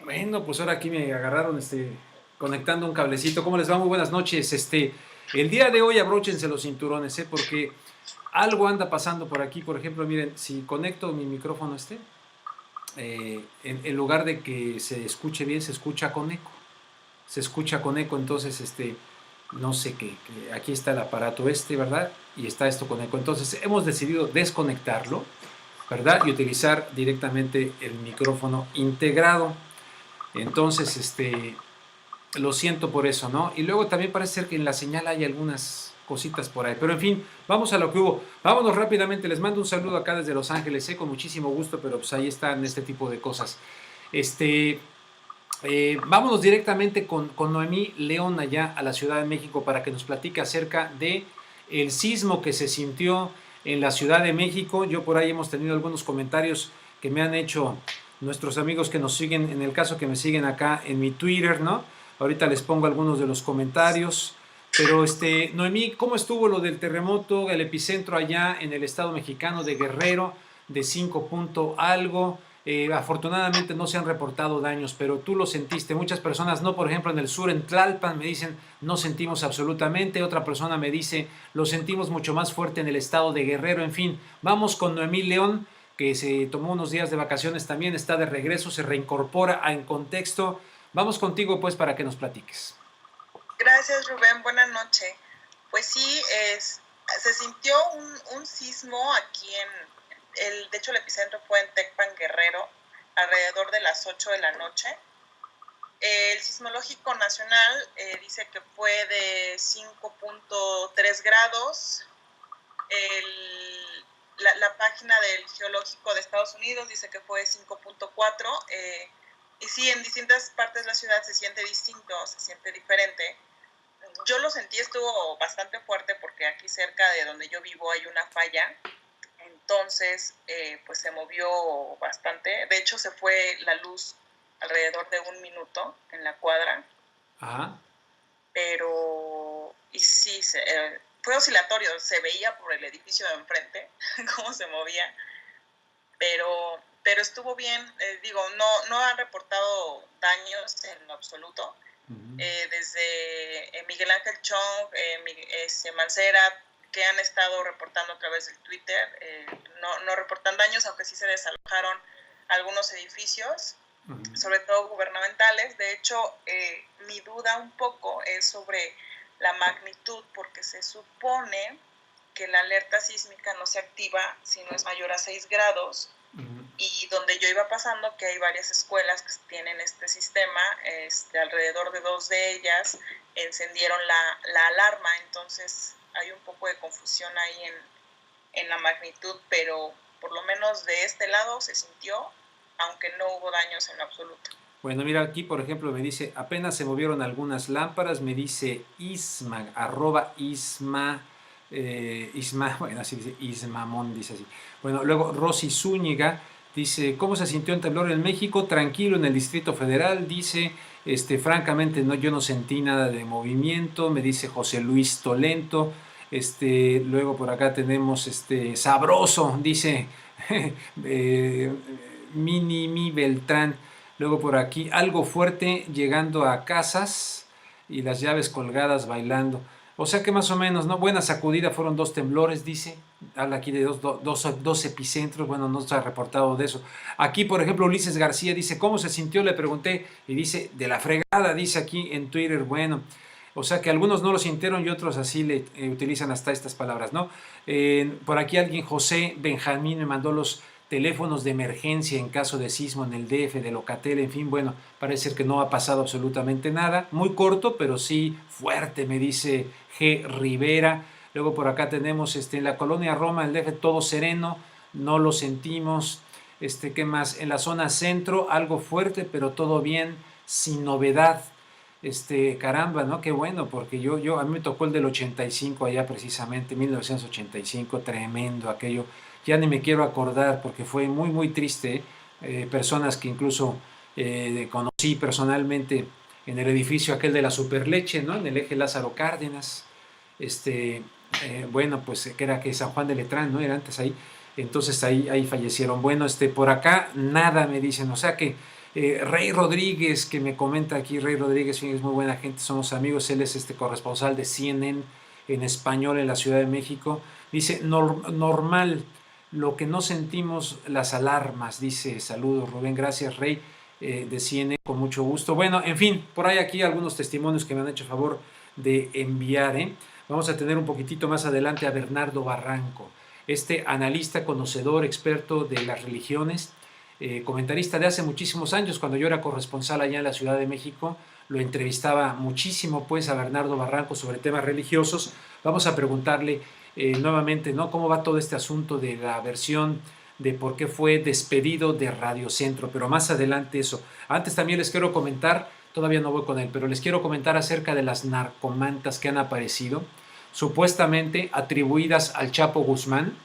Bueno, pues ahora aquí me agarraron conectando un cablecito. ¿Cómo les va? Muy buenas noches. El día de hoy abróchense los cinturones, porque algo anda pasando por aquí. Por ejemplo, miren, si conecto mi micrófono en lugar de que se escuche bien, se escucha con eco. Se escucha con eco, entonces no sé qué. Aquí está el aparato ¿verdad? Y está esto con eco. Entonces hemos decidido desconectarlo, ¿verdad? Y utilizar directamente el micrófono integrado. Entonces, lo siento por eso, ¿no? Y luego también parece ser que en la señal hay algunas cositas por ahí. Pero en fin, vamos a lo que hubo. Vámonos rápidamente. Les mando un saludo acá desde Los Ángeles, con muchísimo gusto, pero pues ahí están este tipo de cosas. Vámonos directamente con Noemí León allá a la Ciudad de México para que nos platique acerca de el sismo que se sintió en la Ciudad de México. Yo por ahí hemos tenido algunos comentarios que me han hecho nuestros amigos que nos siguen, en el caso que me siguen acá en mi Twitter, ¿no? Ahorita les pongo algunos de los comentarios. Pero Noemí, ¿cómo estuvo lo del terremoto, el epicentro allá en el estado mexicano de Guerrero, de 5 punto algo? Afortunadamente no se han reportado daños, pero tú lo sentiste. Muchas personas no, por ejemplo, en el sur, en Tlalpan, me dicen no sentimos absolutamente. Otra persona me dice lo sentimos mucho más fuerte en el estado de Guerrero. En fin, vamos con Noemí León, que se tomó unos días de vacaciones también, está de regreso, se reincorpora en contexto. Vamos contigo, pues, para que nos platiques. Gracias, Rubén. Buenas noches. Pues sí, se sintió un sismo aquí de hecho el epicentro fue en Tecpan, Guerrero, alrededor de las 8 de la noche. El Sismológico Nacional dice que fue de 5.3 grados. La página del Geológico de Estados Unidos dice que fue 5.4. Y sí, en distintas partes de la ciudad se siente distinto, se siente diferente. Yo lo sentí, estuvo bastante fuerte porque aquí cerca de donde yo vivo hay una falla, entonces pues se movió bastante. De hecho se fue la luz alrededor de 1 minuto en la cuadra. Ajá. Pero, y sí, fue oscilatorio, se veía por el edificio de enfrente cómo se movía, pero estuvo bien. Digo, no han reportado daños en lo absoluto. Desde Miguel Ángel Chong, Mancera, que han estado reportando a través del Twitter, no reportan daños, aunque sí se desalojaron algunos edificios, sobre todo gubernamentales. De hecho, mi duda un poco es sobre la magnitud, porque se supone que la alerta sísmica no se activa si no es mayor a 6 grados, y donde yo iba pasando, que hay varias escuelas que tienen este sistema, alrededor de 2 de ellas encendieron la alarma, entonces hay un poco de confusión ahí en la magnitud, pero por lo menos de este lado se sintió, aunque no hubo daños en lo absoluto. Bueno, mira, aquí por ejemplo me dice, apenas se movieron algunas lámparas, me dice Isma, arroba Isma, bueno, así dice, Ismamón, dice así. Bueno, luego Rosy Zúñiga dice, ¿cómo se sintió el temblor en México? Tranquilo en el Distrito Federal, dice, francamente no, yo no sentí nada de movimiento, me dice José Luis Tolento. Luego por acá tenemos Sabroso, dice Mini Mi Beltrán. Luego por aquí, algo fuerte llegando a casas y las llaves colgadas bailando. O sea que más o menos, ¿no? Buena sacudida, fueron 2 temblores, dice. Habla aquí de dos epicentros, bueno, no se ha reportado de eso. Aquí, por ejemplo, Ulises García dice, ¿cómo se sintió? Le pregunté y dice, de la fregada, dice aquí en Twitter, bueno. O sea que algunos no lo sintieron y otros así le utilizan hasta estas palabras, ¿no? Por aquí alguien, José Benjamín, me mandó los teléfonos de emergencia en caso de sismo en el DF, de Locatel, en fin, bueno, parece que no ha pasado absolutamente nada. Muy corto, pero sí fuerte, me dice G. Rivera. Luego por acá tenemos en la colonia Roma, el DF, todo sereno, no lo sentimos. ¿Qué más? En la zona centro, algo fuerte, pero todo bien, sin novedad. Caramba, ¿no? Qué bueno, porque a mí me tocó el del 85 allá precisamente, 1985, tremendo aquello. Ya ni me quiero acordar porque fue muy, muy triste. Personas que incluso conocí personalmente en el edificio aquel de la Superleche, ¿no? En el eje Lázaro Cárdenas. Bueno, pues que era que San Juan de Letrán, ¿no? Era antes ahí. Entonces ahí fallecieron. Bueno, por acá nada me dicen. O sea que Rey Rodríguez, que me comenta aquí, Rey Rodríguez es muy buena gente, somos amigos, él es corresponsal de CNN en español en la Ciudad de México. Dice, normal, lo que no sentimos las alarmas, dice, saludos Rubén, gracias Rey, de CNN, con mucho gusto. Bueno, en fin, por ahí aquí algunos testimonios que me han hecho favor de enviar. Vamos a tener un poquitito más adelante a Bernardo Barranco, este analista, conocedor, experto de las religiones, comentarista de hace muchísimos años, cuando yo era corresponsal allá en la Ciudad de México, lo entrevistaba muchísimo pues a Bernardo Barranco sobre temas religiosos. Vamos a preguntarle nuevamente, ¿no?, cómo va todo este asunto de la versión de por qué fue despedido de Radio Centro, pero más adelante eso. Antes también les quiero comentar, todavía no voy con él, pero les quiero comentar acerca de las narcomantas que han aparecido, supuestamente atribuidas al Chapo Guzmán,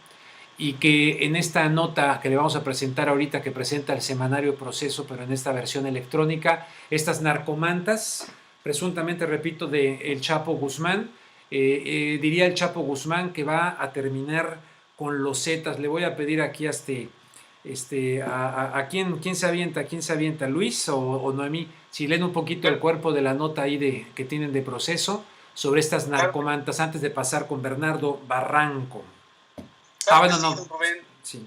y que en esta nota que le vamos a presentar ahorita, que presenta el semanario Proceso, pero en esta versión electrónica, estas narcomantas, presuntamente, repito, de el Chapo Guzmán, diría el Chapo Guzmán que va a terminar con los Zetas. Le voy a pedir aquí a quién se avienta, Luis o Noemí, si leen un poquito el cuerpo de la nota ahí que tienen de Proceso sobre estas narcomantas, antes de pasar con Bernardo Barranco. Claro sí, don Rubén. Sí.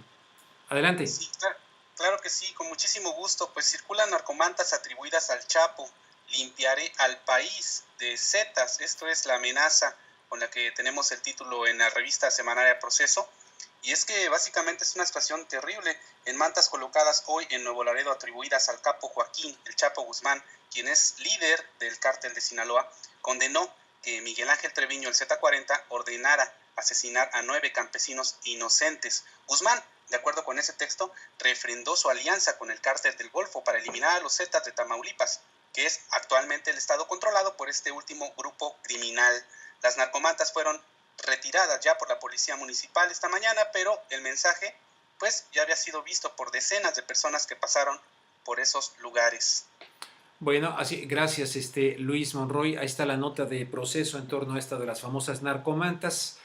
Adelante. Sí, claro que sí, con muchísimo gusto. Pues circulan narcomantas atribuidas al Chapo. Limpiaré al país de Zetas. Esto es la amenaza con la que tenemos el título en la revista semanaria Proceso. Y es que básicamente es una situación terrible. En mantas colocadas hoy en Nuevo Laredo atribuidas al capo Joaquín, el Chapo Guzmán, quien es líder del cártel de Sinaloa, condenó que Miguel Ángel Treviño, el Z40, ordenara asesinar a 9 campesinos inocentes. Guzmán, de acuerdo con ese texto, refrendó su alianza con el cártel del Golfo para eliminar a los Zetas de Tamaulipas, que es actualmente el estado controlado por este último grupo criminal. Las narcomantas fueron retiradas ya por la policía municipal esta mañana, pero el mensaje pues ya había sido visto por decenas de personas que pasaron por esos lugares. Bueno, así, gracias Luis Monroy. Ahí está la nota de Proceso en torno a esta de las famosas narcomantas,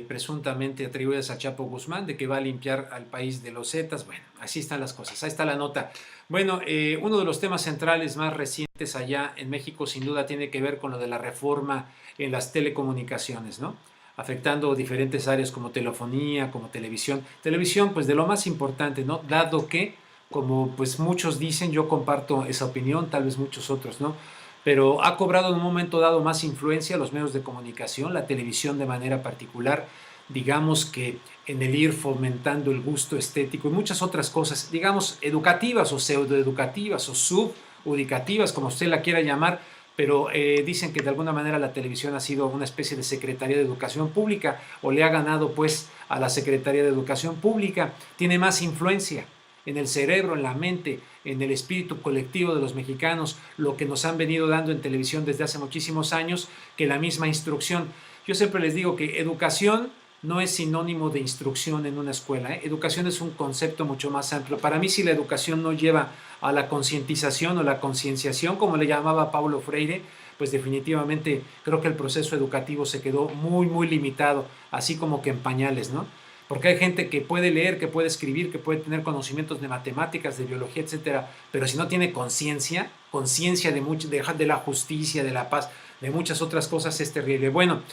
presuntamente atribuidas a Chapo Guzmán, de que va a limpiar al país de los Zetas. Bueno, así están las cosas, ahí está la nota. Bueno, uno de los temas centrales más recientes allá en México sin duda tiene que ver con lo de la reforma en las telecomunicaciones, ¿no?, afectando diferentes áreas como telefonía, como televisión. Televisión, pues de lo más importante, ¿no?, dado que, como pues muchos dicen, yo comparto esa opinión, tal vez muchos otros, ¿no?, pero ha cobrado en un momento dado más influencia los medios de comunicación, la televisión de manera particular, digamos que en el ir fomentando el gusto estético y muchas otras cosas, digamos, educativas o pseudoeducativas o subeducativas, como usted la quiera llamar, pero dicen que de alguna manera la televisión ha sido una especie de Secretaría de Educación Pública, o le ha ganado pues a la Secretaría de Educación Pública, tiene más influencia en el cerebro, en la mente, en el espíritu colectivo de los mexicanos, lo que nos han venido dando en televisión desde hace muchísimos años, que la misma instrucción. Yo siempre les digo que educación no es sinónimo de instrucción en una escuela, ¿eh? Educación es un concepto mucho más amplio. Para mí, si la educación no lleva a la concientización o la concienciación, como le llamaba Paulo Freire, pues definitivamente creo que el proceso educativo se quedó muy, muy limitado, así como que en pañales, ¿no? Porque hay gente que puede leer, que puede escribir, que puede tener conocimientos de matemáticas, de biología, etcétera, pero si no tiene conciencia de la justicia, de la paz, de muchas otras cosas, es terrible. Bueno,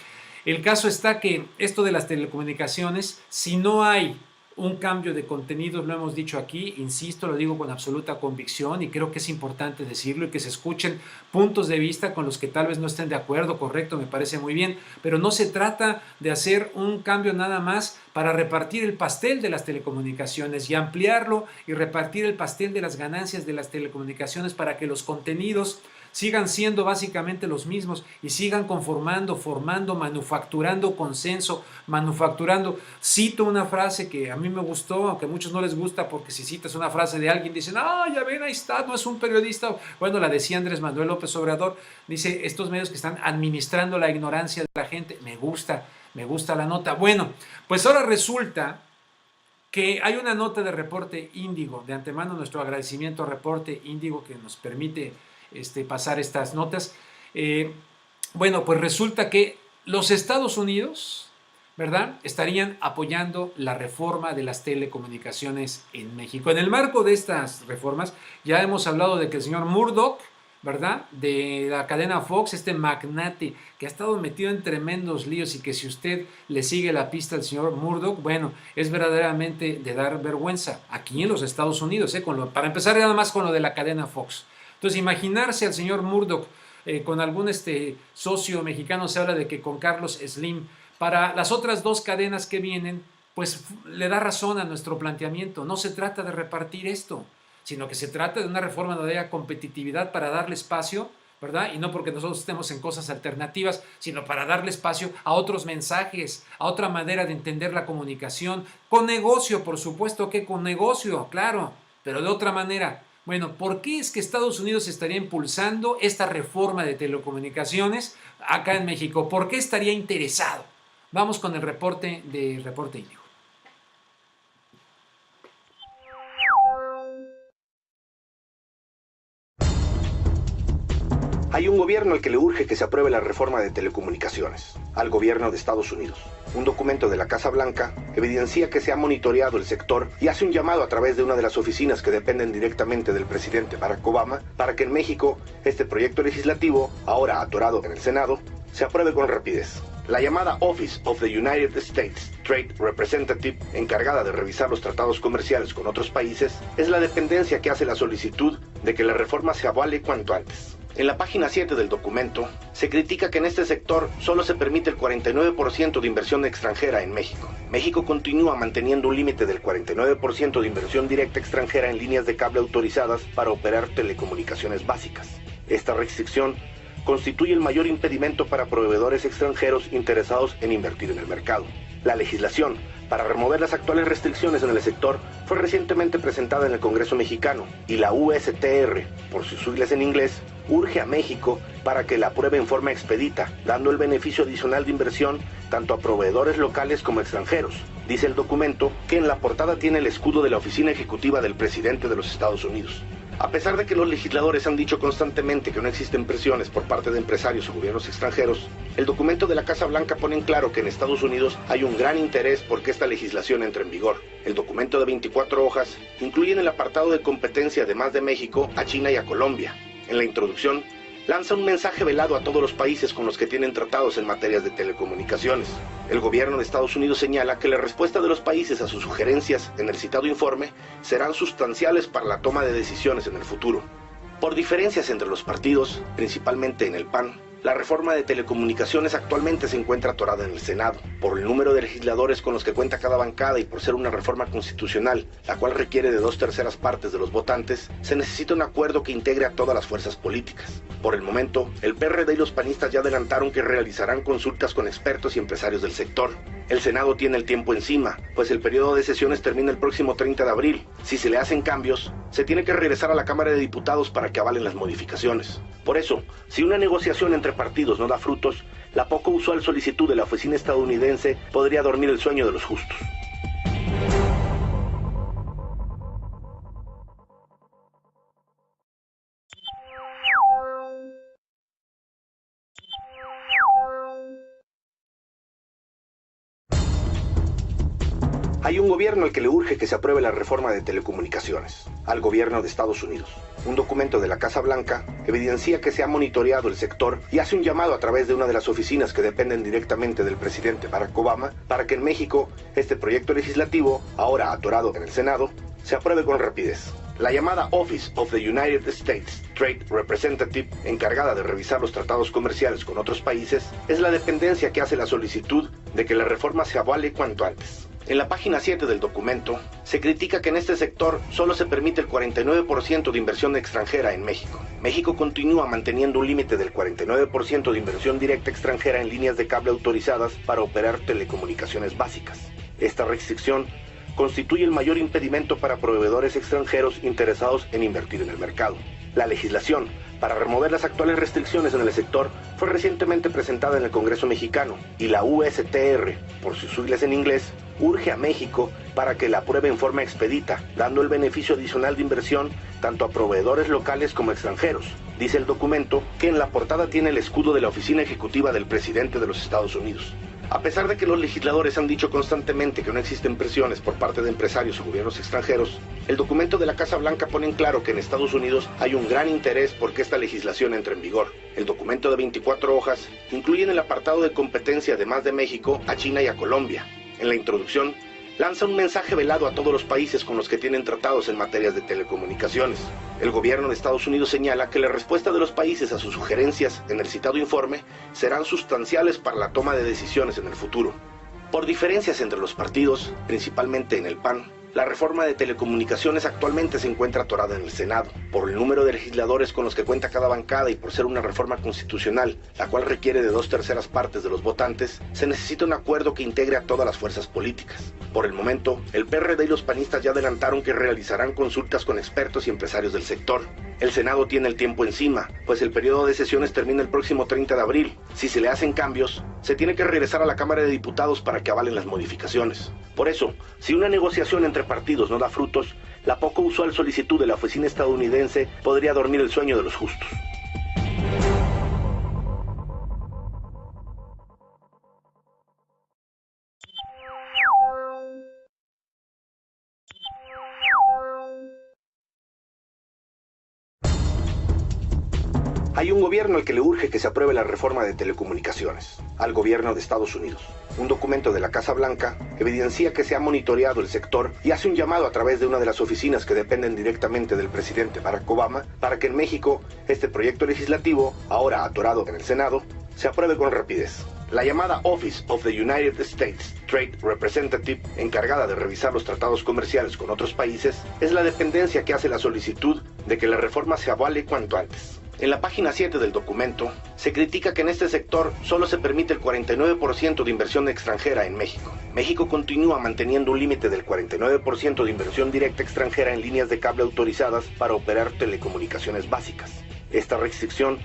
el caso está que esto de las telecomunicaciones, si no hay un cambio de contenidos, lo hemos dicho aquí, insisto, lo digo con absoluta convicción y creo que es importante decirlo y que se escuchen puntos de vista con los que tal vez no estén de acuerdo, correcto, me parece muy bien, pero no se trata de hacer un cambio nada más para repartir el pastel de las telecomunicaciones y ampliarlo y repartir el pastel de las ganancias de las telecomunicaciones para que los contenidos sigan siendo básicamente los mismos y sigan conformando, formando, manufacturando consenso, manufacturando. Cito una frase que a mí me gustó, aunque a muchos no les gusta, porque si citas una frase de alguien dicen, ya ven, ahí está, no es un periodista. Bueno, la decía Andrés Manuel López Obrador, dice, estos medios que están administrando la ignorancia de la gente. Me gusta la nota. Bueno, pues ahora resulta que hay una nota de Reporte Índigo. De antemano, nuestro agradecimiento a Reporte Índigo que nos permite pasar estas notas. Bueno, pues resulta que los Estados Unidos ¿verdad?, estarían apoyando la reforma de las telecomunicaciones en México. En el marco de estas reformas, ya hemos hablado de que el señor Murdoch, ¿verdad?, de la cadena Fox, este magnate que ha estado metido en tremendos líos y que si usted le sigue la pista al señor Murdoch, bueno, es verdaderamente de dar vergüenza aquí en los Estados Unidos, para empezar nada más con lo de la cadena Fox. Entonces, imaginarse al señor Murdoch con algún socio mexicano, se habla de que con Carlos Slim, para las otras dos cadenas que vienen, pues le da razón a nuestro planteamiento. No se trata de repartir esto, sino que se trata de una reforma donde haya competitividad para darle espacio, ¿verdad? Y no porque nosotros estemos en cosas alternativas, sino para darle espacio a otros mensajes, a otra manera de entender la comunicación, con negocio, por supuesto que con negocio, claro, pero de otra manera. Bueno, ¿por qué es que Estados Unidos estaría impulsando esta reforma de telecomunicaciones acá en México? ¿Por qué estaría interesado? Vamos con el reporte de Reporte Índigo. Hay un gobierno al que le urge que se apruebe la reforma de telecomunicaciones, al gobierno de Estados Unidos. Un documento de la Casa Blanca evidencia que se ha monitoreado el sector y hace un llamado a través de una de las oficinas que dependen directamente del presidente Barack Obama para que en México este proyecto legislativo, ahora atorado en el Senado, se apruebe con rapidez. La llamada Office of the United States Trade Representative, encargada de revisar los tratados comerciales con otros países, es la dependencia que hace la solicitud de que la reforma se avale cuanto antes. En la página 7 del documento, se critica que en este sector solo se permite el 49% de inversión extranjera en México. México continúa manteniendo un límite del 49% de inversión directa extranjera en líneas de cable autorizadas para operar telecomunicaciones básicas. Esta restricción constituye el mayor impedimento para proveedores extranjeros interesados en invertir en el mercado. La legislación para remover las actuales restricciones en el sector fue recientemente presentada en el Congreso mexicano y la USTR, por sus siglas en inglés, urge a México para que la apruebe en forma expedita, dando el beneficio adicional de inversión tanto a proveedores locales como extranjeros. Dice el documento que en la portada tiene el escudo de la Oficina Ejecutiva del Presidente de los Estados Unidos. A pesar de que los legisladores han dicho constantemente que no existen presiones por parte de empresarios o gobiernos extranjeros, el documento de la Casa Blanca pone en claro que en Estados Unidos hay un gran interés por que esta legislación entre en vigor. El documento de 24 hojas incluye en el apartado de competencia, además de México, a China y a Colombia. En la introducción, lanza un mensaje velado a todos los países con los que tienen tratados en materias de telecomunicaciones. El gobierno de Estados Unidos señala que la respuesta de los países a sus sugerencias en el citado informe serán sustanciales para la toma de decisiones en el futuro. Por diferencias entre los partidos, principalmente en el PAN, la reforma de telecomunicaciones actualmente se encuentra atorada en el Senado. Por el número de legisladores con los que cuenta cada bancada y por ser una reforma constitucional, la cual requiere de 2/3 partes de los votantes, se necesita un acuerdo que integre a todas las fuerzas políticas. Por el momento, el PRD y los panistas ya adelantaron que realizarán consultas con expertos y empresarios del sector. El Senado tiene el tiempo encima, pues el periodo de sesiones termina el próximo 30 de abril. Si se le hacen cambios, se tiene que regresar a la Cámara de Diputados para que avalen las modificaciones. Por eso, si una negociación entre partidos no da frutos, la poco usual solicitud de la oficina estadounidense podría dormir el sueño de los justos. Hay un gobierno al que le urge que se apruebe la reforma de telecomunicaciones, al gobierno de Estados Unidos. Un documento de la Casa Blanca evidencia que se ha monitoreado el sector y hace un llamado a través de una de las oficinas que dependen directamente del presidente Barack Obama para que en México este proyecto legislativo, ahora atorado en el Senado, se apruebe con rapidez. La llamada Office of the United States Trade Representative, encargada de revisar los tratados comerciales con otros países, es la dependencia que hace la solicitud de que la reforma se avale cuanto antes. En la página 7 del documento, se critica que en este sector solo se permite el 49% de inversión extranjera en México. México continúa manteniendo un límite del 49% de inversión directa extranjera en líneas de cable autorizadas para operar telecomunicaciones básicas. Esta restricción constituye el mayor impedimento para proveedores extranjeros interesados en invertir en el mercado. La legislación para remover las actuales restricciones en el sector fue recientemente presentada en el Congreso mexicano y la USTR, por sus siglas en inglés, urge a México para que la apruebe en forma expedita, dando el beneficio adicional de inversión tanto a proveedores locales como extranjeros. Dice el documento que en la portada tiene el escudo de la Oficina Ejecutiva del Presidente de los Estados Unidos. A pesar de que los legisladores han dicho constantemente que no existen presiones por parte de empresarios o gobiernos extranjeros, el documento de la Casa Blanca pone en claro que en Estados Unidos hay un gran interés por que esta legislación entre en vigor. El documento de 24 hojas incluye en el apartado de competencia, además de México, a China y a Colombia. En la introducción, lanza un mensaje velado a todos los países con los que tienen tratados en materias de telecomunicaciones. El gobierno de Estados Unidos señala que la respuesta de los países a sus sugerencias en el citado informe serán sustanciales para la toma de decisiones en el futuro. Por diferencias entre los partidos, principalmente en el PAN, la reforma de telecomunicaciones actualmente se encuentra atorada en el Senado. Por el número de legisladores con los que cuenta cada bancada y por ser una reforma constitucional, la cual requiere de 2/3 partes de los votantes, se necesita un acuerdo que integre a todas las fuerzas políticas. Por el momento, el PRD y los panistas ya adelantaron que realizarán consultas con expertos y empresarios del sector. El Senado tiene el tiempo encima, pues el periodo de sesiones termina el próximo 30 de abril. Si se le hacen cambios, se tiene que regresar a la Cámara de Diputados para que avalen las modificaciones. Por eso, si una negociación entre partidos no da frutos, la poco usual solicitud de la oficina estadounidense podría dormir el sueño de los justos. Hay un gobierno al que le urge que se apruebe la reforma de telecomunicaciones, al gobierno de Estados Unidos. Un documento de la Casa Blanca evidencia que se ha monitoreado el sector y hace un llamado a través de una de las oficinas que dependen directamente del presidente Barack Obama para que en México este proyecto legislativo, ahora atorado en el Senado, se apruebe con rapidez. La llamada Office of the United States Trade Representative, encargada de revisar los tratados comerciales con otros países, es la dependencia que hace la solicitud de que la reforma se avale cuanto antes. En la página 7 del documento, se critica que en este sector solo se permite el 49% de inversión extranjera en México. México continúa manteniendo un límite del 49% de inversión directa extranjera en líneas de cable autorizadas para operar telecomunicaciones básicas. Esta restricción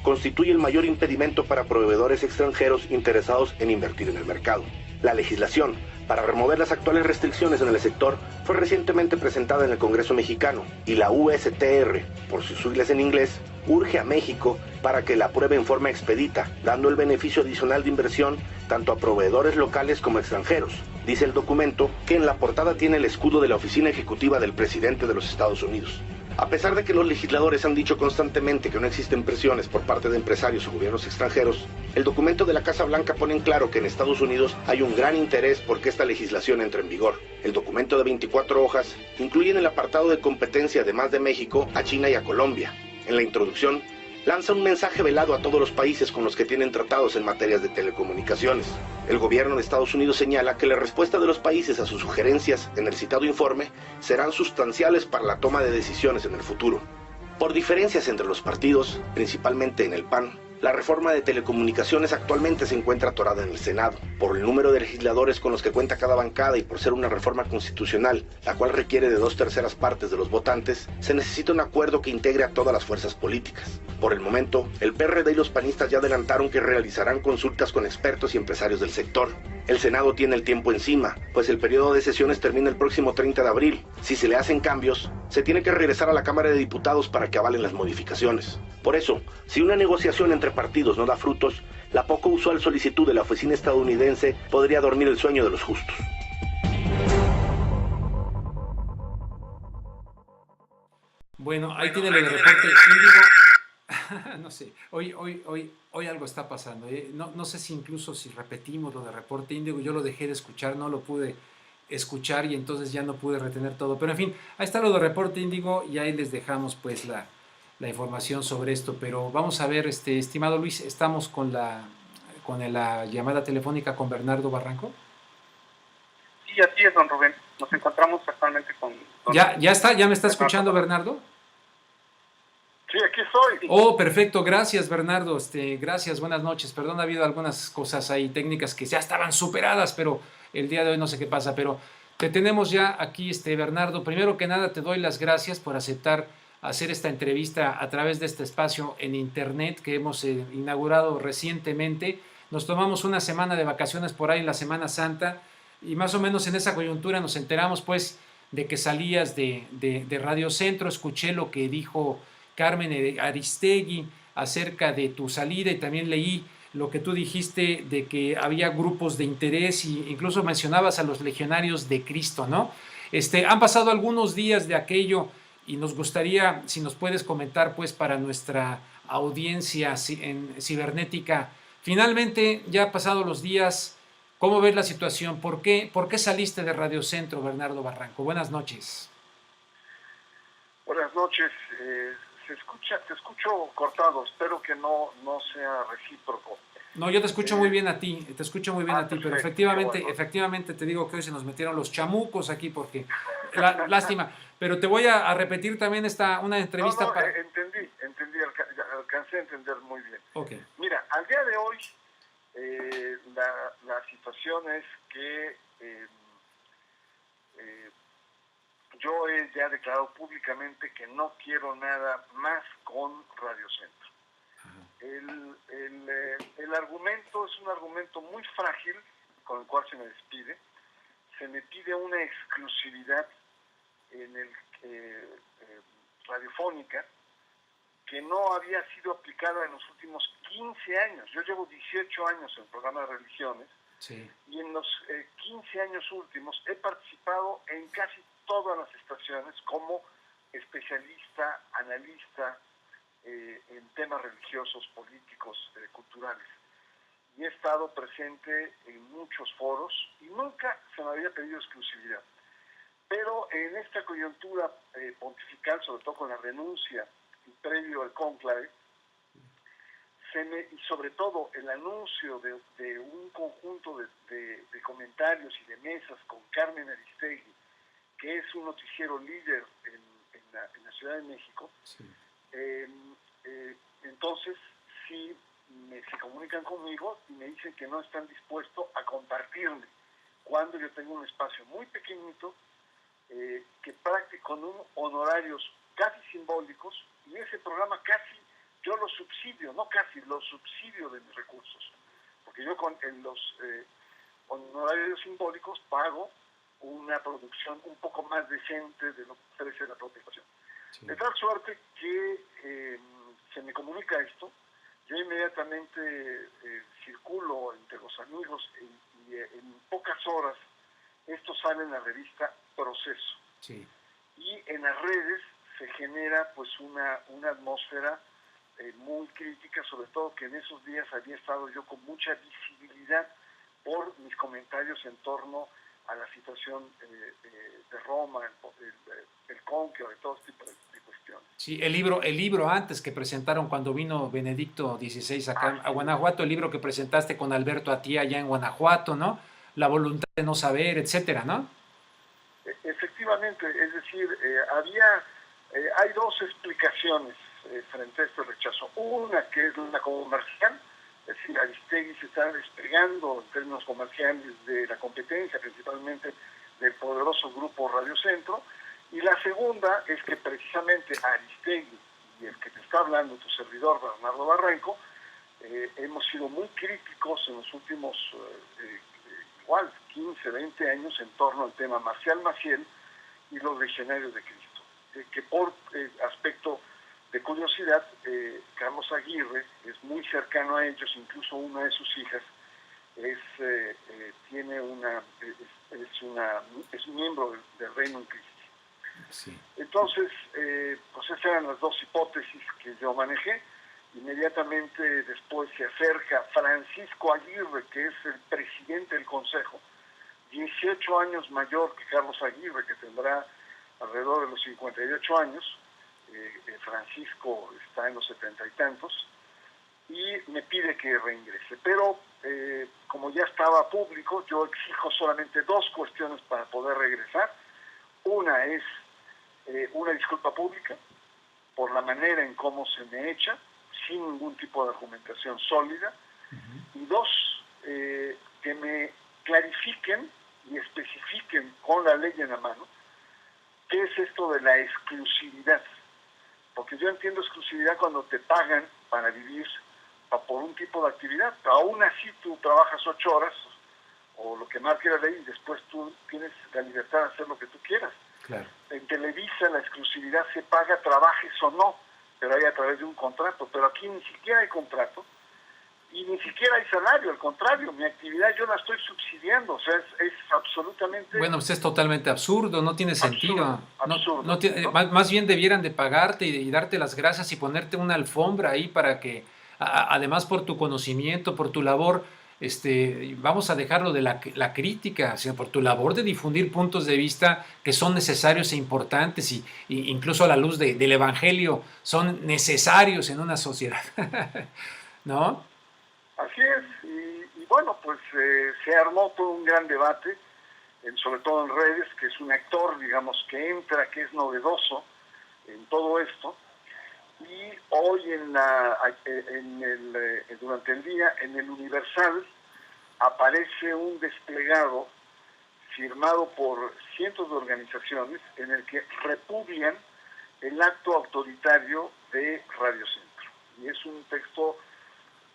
constituye el mayor impedimento para proveedores extranjeros interesados en invertir en el mercado. La legislación para remover las actuales restricciones en el sector fue recientemente presentada en el Congreso mexicano y la USTR, por sus siglas en inglés, urge a México para que la apruebe en forma expedita, dando el beneficio adicional de inversión tanto a proveedores locales como extranjeros. Dice el documento que en la portada tiene el escudo de la Oficina Ejecutiva del Presidente de los Estados Unidos. A pesar de que los legisladores han dicho constantemente que no existen presiones por parte de empresarios o gobiernos extranjeros, el documento de la Casa Blanca pone en claro que en Estados Unidos hay un gran interés por que esta legislación entre en vigor. El documento de 24 hojas incluye en el apartado de competencia, además de México, a China y a Colombia. En la introducción, lanza un mensaje velado a todos los países con los que tienen tratados en materias de telecomunicaciones. El gobierno de Estados Unidos señala que la respuesta de los países a sus sugerencias en el citado informe serán sustanciales para la toma de decisiones en el futuro. Por diferencias entre los partidos, principalmente en el PAN, la reforma de telecomunicaciones actualmente se encuentra atorada en el Senado. Por el número de legisladores con los que cuenta cada bancada y por ser una reforma constitucional, la cual requiere de 2/3 partes de los votantes, se necesita un acuerdo que integre a todas las fuerzas políticas. Por el momento, el PRD y los panistas ya adelantaron que realizarán consultas con expertos y empresarios del sector. El Senado tiene el tiempo encima, pues el periodo de sesiones termina el próximo 30 de abril. Si se le hacen cambios, se tiene que regresar a la Cámara de Diputados para que avalen las modificaciones. Por eso, si una negociación entre partidos no da frutos, la poco usual solicitud de la oficina estadounidense podría dormir el sueño de los justos. Bueno, ahí tiene lo de reporte Índigo. No sé, hoy algo está pasando. No sé si incluso si repetimos lo de reporte Índigo, yo lo dejé de escuchar, no lo pude escuchar y entonces ya no pude retener todo. Pero en fin, ahí está lo de reporte Índigo y ahí les dejamos pues la información sobre esto. Pero vamos a ver, estimado Luis, estamos con la llamada telefónica con Bernardo Barranco. Sí, así es, don Rubén. Nos encontramos actualmente con... ¿Ya está? ¿Ya me está escuchando, Bernardo? Sí, aquí estoy. Oh, perfecto, gracias Bernardo, gracias, buenas noches. Perdón, ha habido algunas cosas ahí técnicas que ya estaban superadas, pero el día de hoy no sé qué pasa, pero te tenemos ya aquí, Bernardo. Primero que nada, te doy las gracias por aceptar hacer esta entrevista a través de este espacio en internet que hemos inaugurado recientemente. Nos tomamos una semana de vacaciones por ahí en la Semana Santa y más o menos en esa coyuntura nos enteramos pues de que salías de Radio Centro. Escuché lo que dijo Carmen Aristegui acerca de tu salida y también leí lo que tú dijiste de que había grupos de interés, y incluso mencionabas a los legionarios de Cristo, ¿no? Han pasado algunos días de aquello y nos gustaría, si nos puedes comentar, pues, para nuestra audiencia en cibernética, finalmente, ya pasado los días, ¿cómo ves la situación? ¿Por qué saliste de Radio Centro, Bernardo Barranco? Buenas noches. Buenas noches. Te escucho cortado. Espero que no sea recíproco. No, yo te escucho muy bien a ti, Perfecto, pero bueno. efectivamente te digo que hoy se nos metieron los chamucos aquí porque, lástima, pero te voy a repetir también una entrevista No, entendí, alcancé a entender muy bien. Okay. Mira, al día de hoy la situación es que yo he ya declarado públicamente que no quiero nada más con Radio Centro. El argumento es un argumento muy frágil con el cual se me despide. Se me pide una exclusividad radiofónica que no había sido aplicada en los últimos 15 años. Yo llevo 18 años en programas de religiones, sí, y en los 15 años últimos he participado en casi todas las estaciones como especialista, analista, en temas religiosos, políticos, culturales. Y he estado presente en muchos foros y nunca se me había pedido exclusividad. Pero en esta coyuntura pontifical, sobre todo con la renuncia y previo al cónclave, y sobre todo el anuncio de un conjunto de comentarios y de mesas con Carmen Aristegui, que es un noticiero líder en la Ciudad de México, sí. Entonces sí se comunican conmigo y me dicen que no están dispuestos a compartirme cuando yo tengo un espacio muy pequeñito que con honorarios casi simbólicos, y ese programa casi yo lo subsidio, no casi, lo subsidio de mis recursos, porque yo en los honorarios simbólicos pago una producción un poco más decente de lo que ofrece la propia estación. Sí. De tal suerte que se me comunica esto, yo inmediatamente circulo entre los amigos y en pocas horas esto sale en la revista Proceso. Sí. Y en las redes se genera pues una atmósfera muy crítica, sobre todo que en esos días había estado yo con mucha visibilidad por mis comentarios en torno a la situación de Roma, el cónclave, de todo tipo de cuestiones. Sí, el libro antes que presentaron cuando vino Benedicto XVI acá a Guanajuato, el libro que presentaste con Alberto Atía allá en Guanajuato, ¿no? La voluntad de no saber, etcétera, ¿no? Efectivamente, es decir, hay dos explicaciones frente a este rechazo. Una que es una comercial, es decir, Aristegui se está despegando en términos comerciales de la competencia, principalmente del poderoso grupo Radio Centro, y la segunda es que precisamente Aristegui y el que te está hablando, tu servidor Bernardo Barranco, hemos sido muy críticos en los últimos igual 15, 20 años en torno al tema Marcial Maciel y los legionarios de Cristo, que por aspecto de curiosidad, Carlos Aguirre es muy cercano a ellos, incluso una de sus hijas es miembro del Reino Christi. Sí. Entonces, pues esas eran las dos hipótesis que yo manejé. Inmediatamente después se acerca Francisco Aguirre, que es el presidente del Consejo, 18 años mayor que Carlos Aguirre, que tendrá alrededor de los 58 años. Francisco está en los 70 y tantos, y me pide que reingrese. Pero como ya estaba público, yo exijo solamente dos cuestiones para poder regresar. Una es una disculpa pública por la manera en cómo se me echa, sin ningún tipo de argumentación sólida. Y dos, que me clarifiquen y especifiquen con la ley en la mano qué es esto de la exclusividad. Porque yo entiendo exclusividad cuando te pagan para vivir por un tipo de actividad. Aún así tú trabajas 8 horas o lo que marque la ley y después tú tienes la libertad de hacer lo que tú quieras. Claro. En Televisa la exclusividad se paga, trabajes o no, pero hay a través de un contrato. Pero aquí ni siquiera hay contrato y ni siquiera hay salario, al contrario, mi actividad yo la estoy subsidiando, o sea, es absolutamente... Bueno, pues es totalmente absurdo, no tiene sentido. Absurdo, No tiene, ¿no? más bien debieran de pagarte y darte las gracias y ponerte una alfombra ahí para que, además por tu conocimiento, por tu labor, vamos a dejarlo de la crítica, sino por tu labor de difundir puntos de vista que son necesarios e importantes y incluso a la luz del Evangelio son necesarios en una sociedad, ¿no? Así es, y bueno, pues se armó todo un gran debate, sobre todo en redes, que es un actor, digamos, que entra, que es novedoso en todo esto, y hoy durante el día, en el Universal, aparece un desplegado firmado por cientos de organizaciones en el que repudian el acto autoritario de Radio Centro. Y es un texto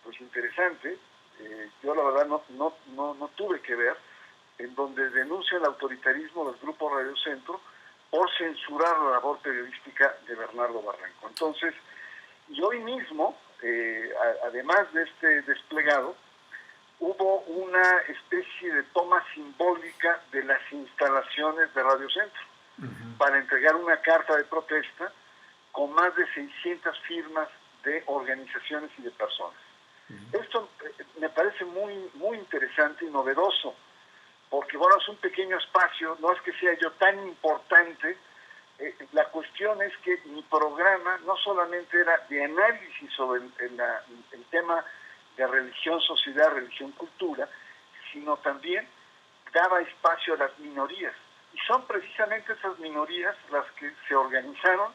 pues interesante, yo la verdad no tuve que ver, en donde denuncia el autoritarismo del Grupo Radio Centro por censurar la labor periodística de Bernardo Barranco. Entonces, y hoy mismo, además de este desplegado, hubo una especie de toma simbólica de las instalaciones de Radio Centro para entregar una carta de protesta con más de 600 firmas de organizaciones y de personas. Esto me parece muy, muy interesante y novedoso, porque bueno, es un pequeño espacio, no es que sea yo tan importante, la cuestión es que mi programa no solamente era de análisis sobre el tema de religión, sociedad, religión, cultura, sino también daba espacio a las minorías. Y son precisamente esas minorías las que se organizaron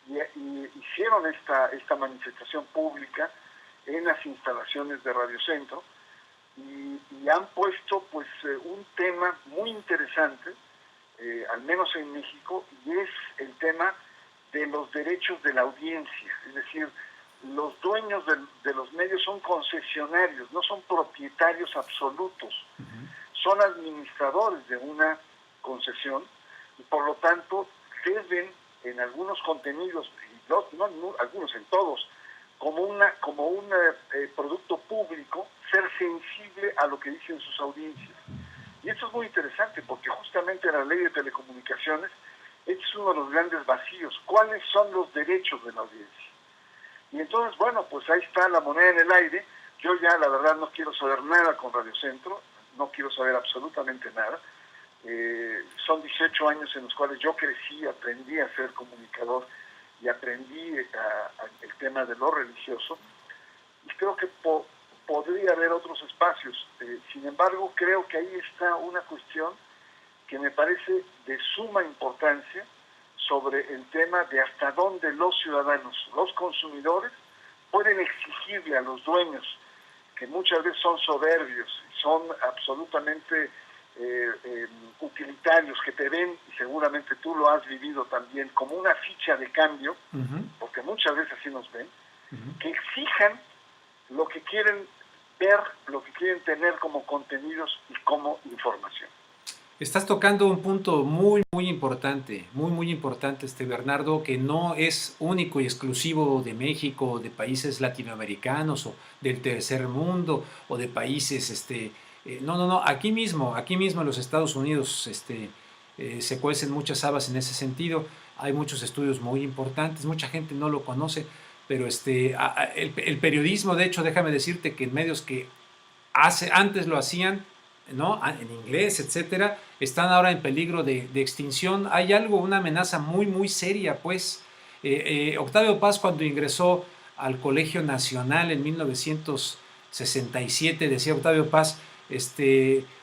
y hicieron esta manifestación pública en las instalaciones de Radio Centro y han puesto pues un tema muy interesante, al menos en México, y es el tema de los derechos de la audiencia. Es decir, los dueños de los medios son concesionarios, no son propietarios absolutos, son administradores de una concesión y por lo tanto deben en algunos contenidos, algunos en todos, como un producto público, ser sensible a lo que dicen sus audiencias. Y esto es muy interesante porque justamente en la ley de telecomunicaciones este es uno de los grandes vacíos. ¿Cuáles son los derechos de la audiencia? Y entonces, bueno, pues ahí está la moneda en el aire. Yo ya, la verdad, no quiero saber nada con Radio Centro, no quiero saber absolutamente nada. Son 18 años en los cuales yo crecí, aprendí a ser comunicador y aprendí el tema de lo religioso. Y creo que podría haber otros espacios. Sin embargo, creo que ahí está una cuestión que me parece de suma importancia sobre el tema de hasta dónde los ciudadanos, los consumidores, pueden exigirle a los dueños, que muchas veces son soberbios, son absolutamente utilitarios, que te ven, y seguramente tú lo has vivido también, como una ficha de cambio, porque muchas veces así nos ven, que exijan lo que quieren ver, lo que quieren tener como contenidos y como información. Estás tocando un punto muy, muy importante, Bernardo, que no es único y exclusivo de México, de países latinoamericanos o del tercer mundo o de países, no, aquí mismo en los Estados Unidos se cuecen muchas habas en ese sentido. Hay muchos estudios muy importantes, mucha gente no lo conoce, pero el periodismo, de hecho, déjame decirte que en medios que antes lo hacían, ¿no?, en inglés, etcétera, están ahora en peligro de extinción. Hay una amenaza muy, muy seria, pues. Octavio Paz, cuando ingresó al Colegio Nacional en 1967, decía Octavio Paz,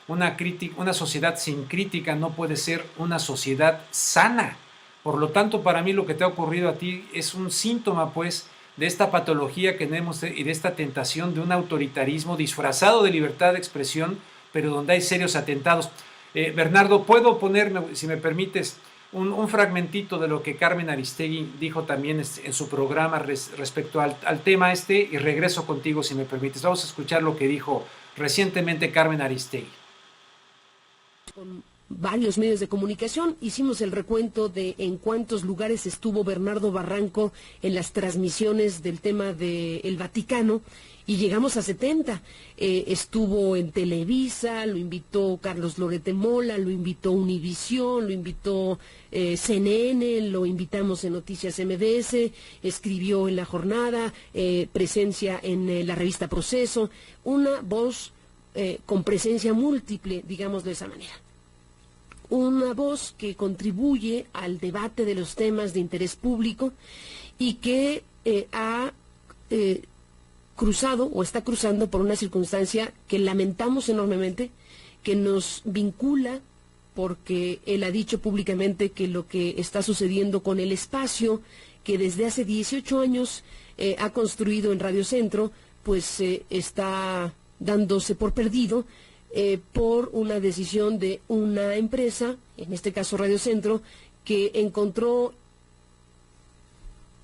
una sociedad sin crítica no puede ser una sociedad sana. Por lo tanto, para mí lo que te ha ocurrido a ti es un síntoma, pues, de esta patología que tenemos y de esta tentación de un autoritarismo disfrazado de libertad de expresión, pero donde hay serios atentados. Bernardo, ¿puedo ponerme, si me permites, un fragmentito de lo que Carmen Aristegui dijo también en su programa respecto al tema y regreso contigo, si me permites? Vamos a escuchar lo que dijo recientemente Carmen Aristegui. Con varios medios de comunicación. Hicimos el recuento de en cuántos lugares estuvo Bernardo Barranco en las transmisiones del tema del Vaticano, y llegamos a 70. Estuvo en Televisa, lo invitó Carlos Loret de Mola, lo invitó Univisión, lo invitó CNN, lo invitamos en Noticias MBS, escribió en La Jornada, presencia en la revista Proceso, una voz con presencia múltiple, digamos de esa manera. Una voz que contribuye al debate de los temas de interés público y que ha cruzado o está cruzando por una circunstancia que lamentamos enormemente, que nos vincula, porque él ha dicho públicamente que lo que está sucediendo con el espacio que desde hace 18 años ha construido en Radio Centro, pues está dándose por perdido por una decisión de una empresa, en este caso Radio Centro, que encontró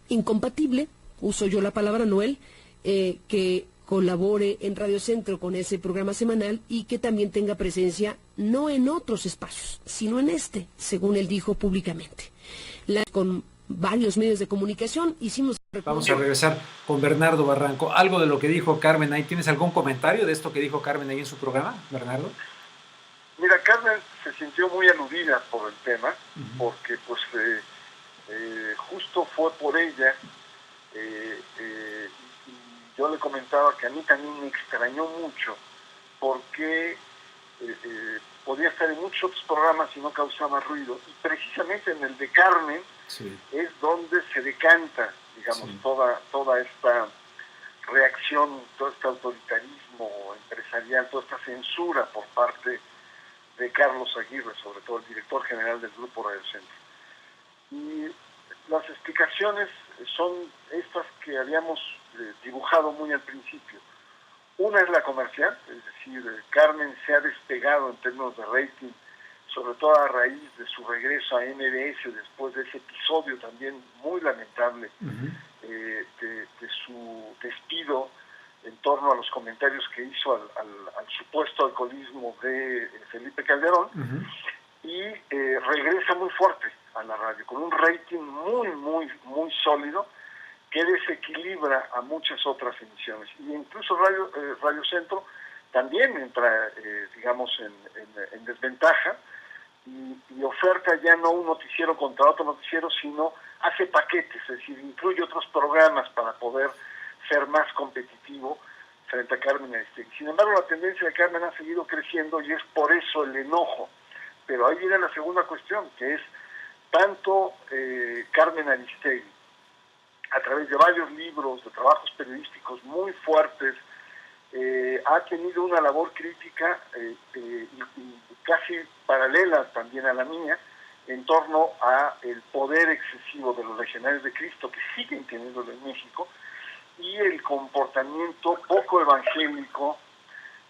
incompatible, uso yo la palabra, Noel, que colabore en Radio Centro con ese programa semanal y que también tenga presencia no en otros espacios, sino en este, según él dijo públicamente. Con varios medios de comunicación hicimos... Vamos a regresar con Bernardo Barranco. Algo de lo que dijo Carmen ahí. ¿Tienes algún comentario de esto que dijo Carmen ahí en su programa, Bernardo? Mira, Carmen se sintió muy aludida por el tema, porque pues justo fue por ella. Yo le comentaba que a mí también me extrañó mucho porque podía estar en muchos otros programas y no causaba ruido, y precisamente en el de Carmen es donde se decanta, digamos, toda esta reacción, todo este autoritarismo empresarial, toda esta censura por parte de Carlos Aguirre, sobre todo el director general del Grupo Radio Centro. Y las explicaciones son estas que habíamos dibujado muy al principio. Una es la comercial, es decir, Carmen se ha despegado en términos de rating, sobre todo a raíz de su regreso a MBS después de ese episodio también muy lamentable de su despido en torno a los comentarios que hizo al supuesto alcoholismo de Felipe Calderón, y regresa muy fuerte a la radio, con un rating muy sólido que desequilibra a muchas otras emisiones. Y incluso Radio Centro también entra, digamos, en desventaja y oferta ya no un noticiero contra otro noticiero, sino hace paquetes, es decir, incluye otros programas para poder ser más competitivo frente a Carmen Aristegui. Sin embargo, la tendencia de Carmen ha seguido creciendo y es por eso el enojo. Pero ahí viene la segunda cuestión, que es tanto Carmen Aristegui, a través de varios libros, de trabajos periodísticos muy fuertes, ha tenido una labor crítica y casi paralela también a la mía, en torno a el poder excesivo de los legionarios de Cristo, que siguen teniéndolo en México, y el comportamiento poco evangélico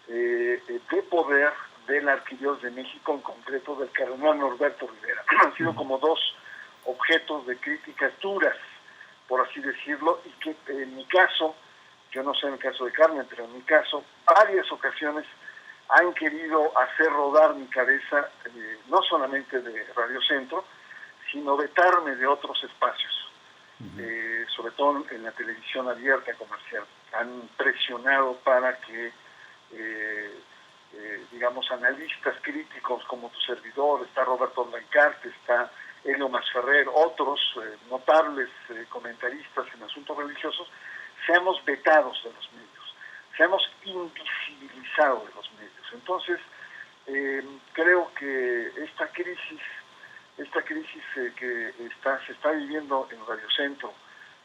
de poder de la Arquidiócesis de México, en concreto del cardenal Norberto Rivera. Han sido como dos objetos de críticas duras, por así decirlo, y que en mi caso, yo no sé en el caso de Carmen, pero en mi caso, varias ocasiones han querido hacer rodar mi cabeza, no solamente de Radio Centro, sino vetarme de otros espacios, sobre todo en la televisión abierta comercial. Han presionado para que, digamos, analistas críticos como tu servidor, está Roberto Blancarte, está Helio Masferrer, otros notables comentaristas en asuntos religiosos, seamos vetados de los medios, seamos invisibilizados de los medios. Entonces, creo que esta crisis que se está viviendo en Radio Centro,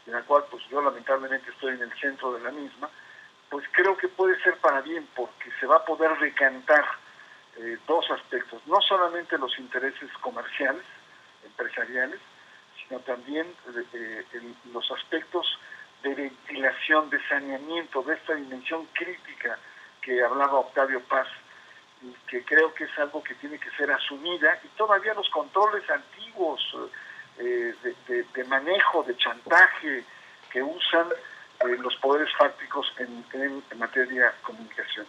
en la cual pues yo lamentablemente estoy en el centro de la misma, pues creo que puede ser para bien, porque se va a poder decantar dos aspectos, no solamente los intereses comerciales, empresariales, sino también los aspectos de ventilación, de saneamiento, de esta dimensión crítica que hablaba Octavio Paz, y que creo que es algo que tiene que ser asumida, y todavía los controles antiguos de manejo, de chantaje que usan los poderes fácticos en materia de comunicación.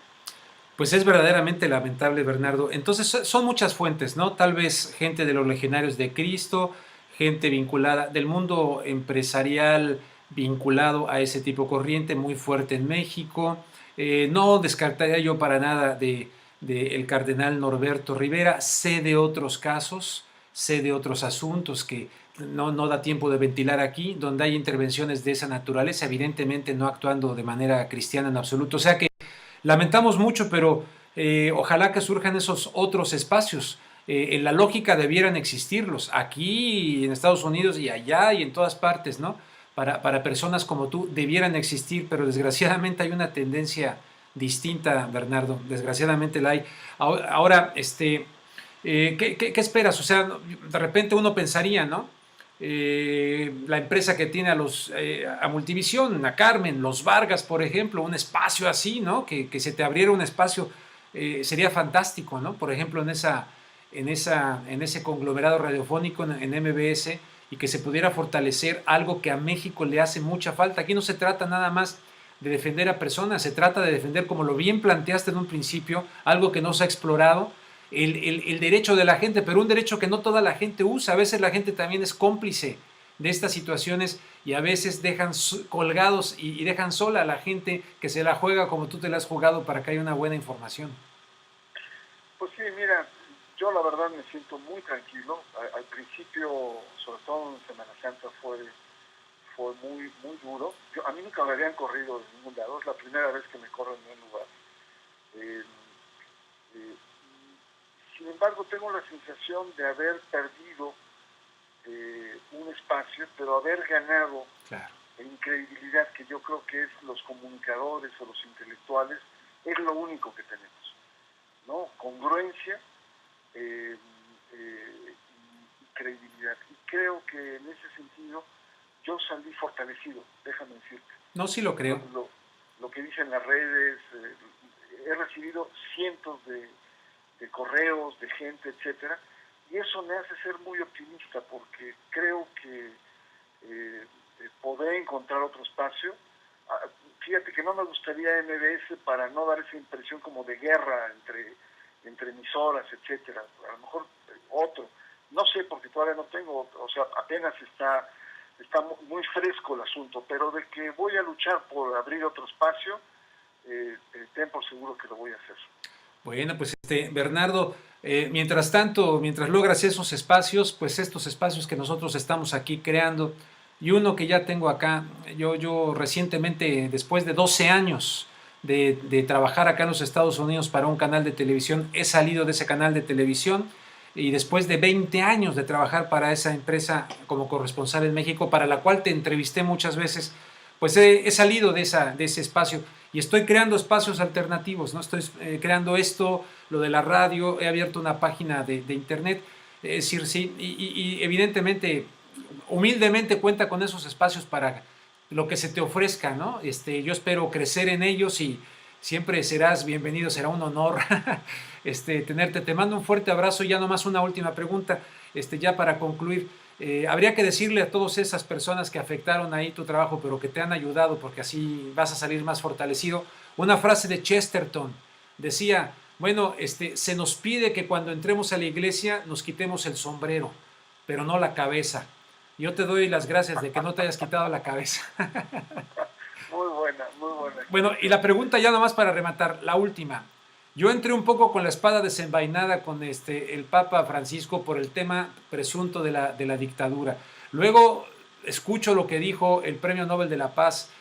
Pues es verdaderamente lamentable, Bernardo. Entonces son muchas fuentes, ¿no? Tal vez gente de los Legionarios de Cristo, gente vinculada del mundo empresarial vinculado a ese tipo de corriente muy fuerte en México. No descartaría yo para nada de el cardenal Norberto Rivera. Sé de otros casos, sé de otros asuntos que no da tiempo de ventilar aquí, donde hay intervenciones de esa naturaleza, evidentemente no actuando de manera cristiana en absoluto. O sea que lamentamos mucho, pero ojalá que surjan esos otros espacios. En la lógica debieran existirlos, aquí en Estados Unidos y allá y en todas partes, ¿no? Para personas como tú debieran existir, pero desgraciadamente hay una tendencia distinta, Bernardo. Desgraciadamente la hay. Ahora, ¿qué esperas? O sea, de repente uno pensaría, ¿no? La empresa que tiene a Multivisión, a Carmen, los Vargas, por ejemplo, un espacio así, ¿no? Que se te abriera un espacio, sería fantástico, ¿no? Por ejemplo, en ese conglomerado radiofónico en MBS, y que se pudiera fortalecer algo que a México le hace mucha falta. Aquí no se trata nada más de defender a personas, se trata de defender, como lo bien planteaste en un principio, algo que no se ha explorado, el derecho de la gente, pero un derecho que no toda la gente usa. A veces la gente también es cómplice de estas situaciones y a veces dejan colgados y dejan sola a la gente que se la juega como tú te la has jugado para que haya una buena información. Pues sí, mira, yo la verdad me siento muy tranquilo. Al principio, sobre todo en Semana Santa, fue muy duro. A mí nunca me habían corrido de ningún lado, es la primera vez que me corren en un lugar. Sin embargo, tengo la sensación de haber perdido un espacio, pero haber ganado en credibilidad, que yo creo que es los comunicadores o los intelectuales, es lo único que tenemos, ¿no? Congruencia y credibilidad. Y creo que en ese sentido yo salí fortalecido, déjame decirte. No, sí lo creo. Lo que dicen las redes, he recibido cientos de correos, de gente, etcétera, y eso me hace ser muy optimista, porque creo que podré encontrar otro espacio. Fíjate que no me gustaría MBS para no dar esa impresión como de guerra entre emisoras, etcétera. A lo mejor otro, no sé, porque todavía no tengo, o sea, apenas está muy fresco el asunto, pero de que voy a luchar por abrir otro espacio, ten por seguro que lo voy a hacer. Bueno, pues Bernardo, mientras tanto, mientras logras esos espacios, pues estos espacios que nosotros estamos aquí creando, y uno que ya tengo acá, yo recientemente, después de 12 años de trabajar acá en los Estados Unidos para un canal de televisión, he salido de ese canal de televisión, y después de 20 años de trabajar para esa empresa como corresponsal en México, para la cual te entrevisté muchas veces, pues he salido de ese espacio y estoy creando espacios alternativos, ¿no? Estoy creando esto, lo de la radio, he abierto una página de internet, es decir, sí, y evidentemente, humildemente cuenta con esos espacios para lo que se te ofrezca, ¿no? Yo espero crecer en ellos y siempre serás bienvenido, será un honor tenerte. Te mando un fuerte abrazo y ya nomás una última pregunta, ya para concluir. Habría que decirle a todas esas personas que afectaron ahí tu trabajo, pero que te han ayudado, porque así vas a salir más fortalecido. Una frase de Chesterton decía, bueno, se nos pide que cuando entremos a la iglesia nos quitemos el sombrero, pero no la cabeza. Yo te doy las gracias de que no te hayas quitado la cabeza. Muy buena, muy buena. Bueno, y la pregunta ya nomás para rematar, la última. Yo entré un poco con la espada desenvainada con el Papa Francisco por el tema presunto de la dictadura. Luego escucho lo que dijo el Premio Nobel de la Paz,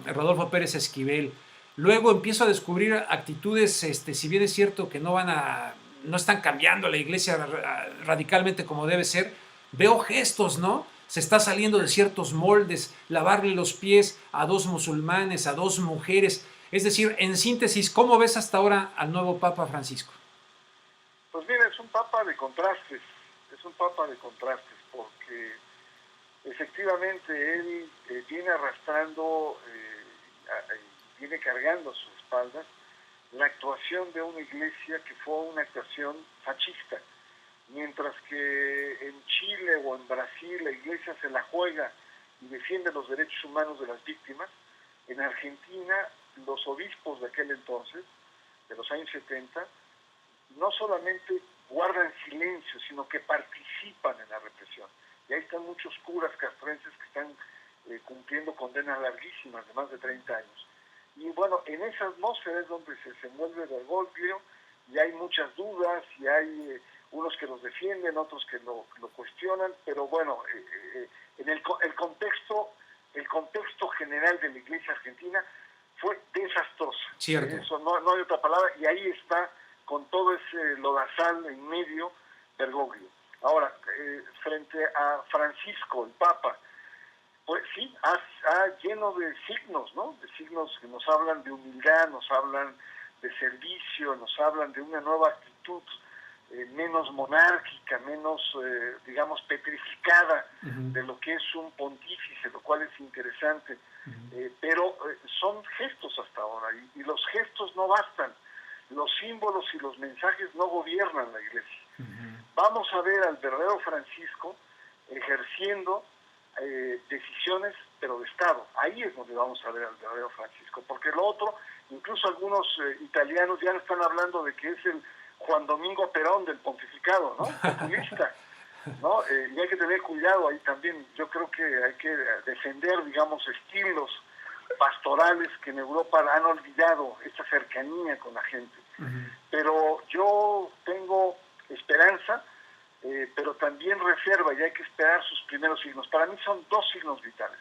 Rodolfo Pérez Esquivel. Luego empiezo a descubrir actitudes, si bien es cierto que no están cambiando la iglesia radicalmente como debe ser, veo gestos, ¿no? Se está saliendo de ciertos moldes, lavarle los pies a 2 musulmanes, a 2 mujeres. Es decir, en síntesis, ¿cómo ves hasta ahora al nuevo Papa Francisco? Pues mira, es un papa de contrastes, porque efectivamente él viene arrastrando, viene cargando a su espalda la actuación de una iglesia que fue una actuación fascista. Mientras que en Chile o en Brasil la iglesia se la juega y defiende los derechos humanos de las víctimas, en Argentina los obispos de aquel entonces de los años 70, no solamente guardan silencio, sino que participan en la represión. Y ahí están muchos curas castrenses que están cumpliendo condenas larguísimas de más de 30 años. Y bueno, en esa atmósfera es donde se desenvuelve Bergoglio, y hay muchas dudas, y hay unos que los defienden, otros que lo cuestionan, pero bueno, en el contexto general de la Iglesia argentina fue desastrosa. Cierto. Eso no hay otra palabra, y ahí está, con todo ese lodazal en medio, Bergoglio. Ahora, frente a Francisco, el Papa, pues sí, ha lleno de signos, ¿no? De signos que nos hablan de humildad, nos hablan de servicio, nos hablan de una nueva actitud menos monárquica, menos, digamos, petrificada de lo que es un pontífice, lo cual es interesante. Pero son gestos hasta ahora, y los gestos no bastan. Los símbolos y los mensajes no gobiernan la Iglesia. Vamos a ver al verdadero Francisco ejerciendo decisiones, pero de Estado. Ahí es donde vamos a ver al verdadero Francisco, porque lo otro, incluso algunos italianos ya están hablando de que es el Juan Domingo Perón del pontificado, ¿no? Populista, ¿no? Y hay que tener cuidado ahí también. Yo creo que hay que defender, digamos, estilos pastorales que en Europa han olvidado esta cercanía con la gente. Pero yo tengo esperanza, pero también reserva, y hay que esperar sus primeros signos. Para mí son dos signos vitales,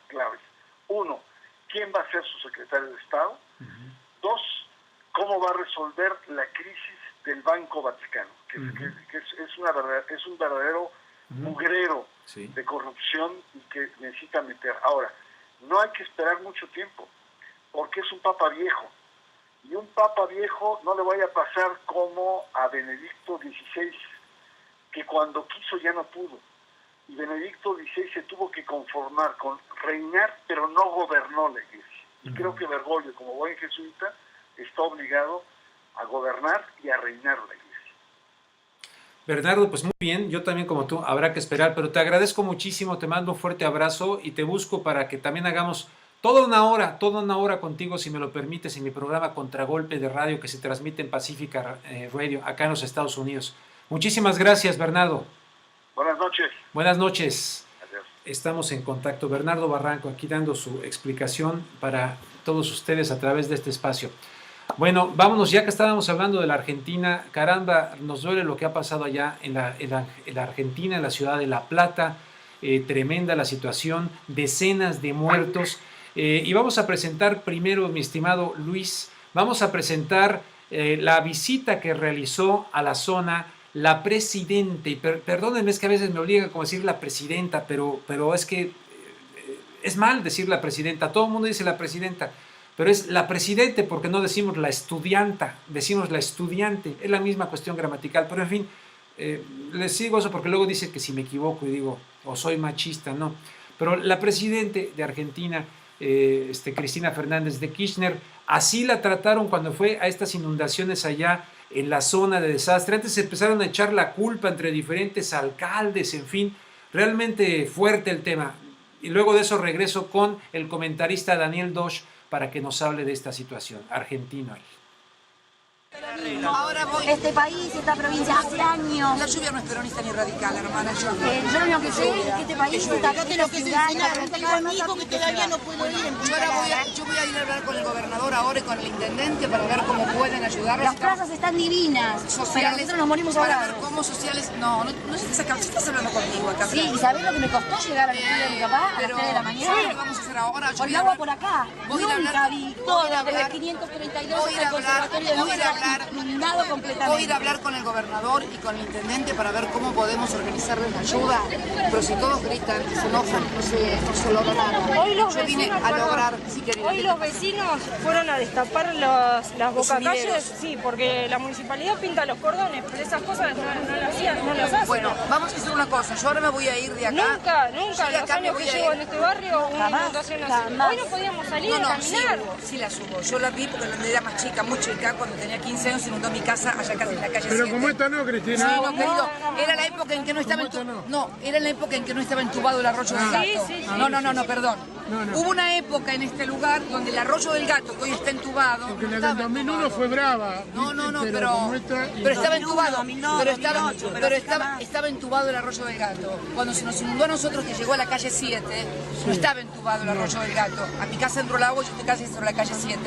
claves. Uno, ¿quién va a ser su secretario de Estado? Dos, ¿cómo va a resolver la crisis del Banco Vaticano? Que es un verdadero mugrero de corrupción y que necesita meter. Ahora, no hay que esperar mucho tiempo, porque es un papa viejo. Y un papa viejo no le vaya a pasar como a Benedicto XVI, que cuando quiso ya no pudo. Y Benedicto XVI se tuvo que conformar con reinar, pero no gobernó la Iglesia. Y creo que Bergoglio, como buen jesuita, está obligado a gobernar y a reinar la Iglesia. Bernardo, pues muy bien, yo también como tú, habrá que esperar, pero te agradezco muchísimo, te mando un fuerte abrazo y te busco para que también hagamos toda una hora contigo, si me lo permites, en mi programa Contragolpe de Radio que se transmite en Pacífica Radio, acá en los Estados Unidos. Muchísimas gracias, Bernardo. Buenas noches. Buenas noches. Adiós. Estamos en contacto. Bernardo Barranco, aquí dando su explicación para todos ustedes a través de este espacio. Bueno, vámonos, ya que estábamos hablando de la Argentina, caramba, nos duele lo que ha pasado allá en la Argentina, en la ciudad de La Plata, tremenda la situación, decenas de muertos, y vamos a presentar primero, mi estimado Luis, vamos a presentar la visita que realizó a la zona la presidenta, y perdónenme, es que a veces me obliga como decir la presidenta, pero es que es mal decir la presidenta, todo el mundo dice la presidenta, pero es la presidente porque no decimos la estudianta, decimos la estudiante, es la misma cuestión gramatical, pero en fin, les sigo eso porque luego dice que si me equivoco y digo, o soy machista, no, pero la presidenta de Argentina, Cristina Fernández de Kirchner, así la trataron cuando fue a estas inundaciones allá en la zona de desastre. Antes se empezaron a echar la culpa entre diferentes alcaldes, en fin, realmente fuerte el tema. Y luego de eso regreso con el comentarista Daniel Dosch para que nos hable de esta situación. Argentino él. Ahora voy. Este país, esta provincia, hace años. La lluvia no es peronista ni radical, hermana. Yo lo único que sé es que este país está yo tengo que enseñar. Tengo un hijo que todavía no puedo ir en yo voy a ir a hablar con el gobernador ahora y con el intendente para ver cómo pueden ayudarnos. Las plazas están divinas. Sociales, pero nosotros nos morimos para ahogados. ver cómo sociales. No estás acá. ¿Estás hablando conmigo acá? Sí, ¿y sabés lo que me costó llegar al estudio de mi papá a las 3 de la mañana? ¿Sabes lo que vamos a hacer ahora? Con el agua por acá. Voy a Nunca vi todo desde 532 hasta el conservatorio de Luna inundado completamente. Voy a ir a hablar con el gobernador y con el intendente para ver cómo podemos organizarles la ayuda. Pero si todos gritan y se enojan, no se logra nada. Hoy los Yo vine a lograr, sí, querida. Hoy los vecinos fueron a destapar las bocacalles, sí, porque la municipalidad pinta los cordones, pero esas cosas no las hacían, no las hacen. Bueno, vamos a hacer una cosa, yo ahora me voy a ir de acá. Nunca, los años que llevo en este barrio, una inundación así. Hoy no podíamos salir a caminar. Sí la subo, yo la vi porque era más chica, muy chica, cuando tenía 15 años inundó mi casa allá casi en la calle 7. Pero como esta no, Cristina. Sí, no, querido, era la época en que no estaba era la época en que no estaba entubado el arroyo del Gato. Sí. No, perdón. Hubo una época en este lugar donde el Arroyo del Gato, que hoy está entubado... Porque la del 2001 fue brava. Pero estaba entubado. Estaba entubado el Arroyo del Gato. Cuando se nos inundó a nosotros, que llegó a la calle 7, no estaba entubado el Arroyo del Gato. A mi casa entró el agua y yo estoy casi sobre la calle 7.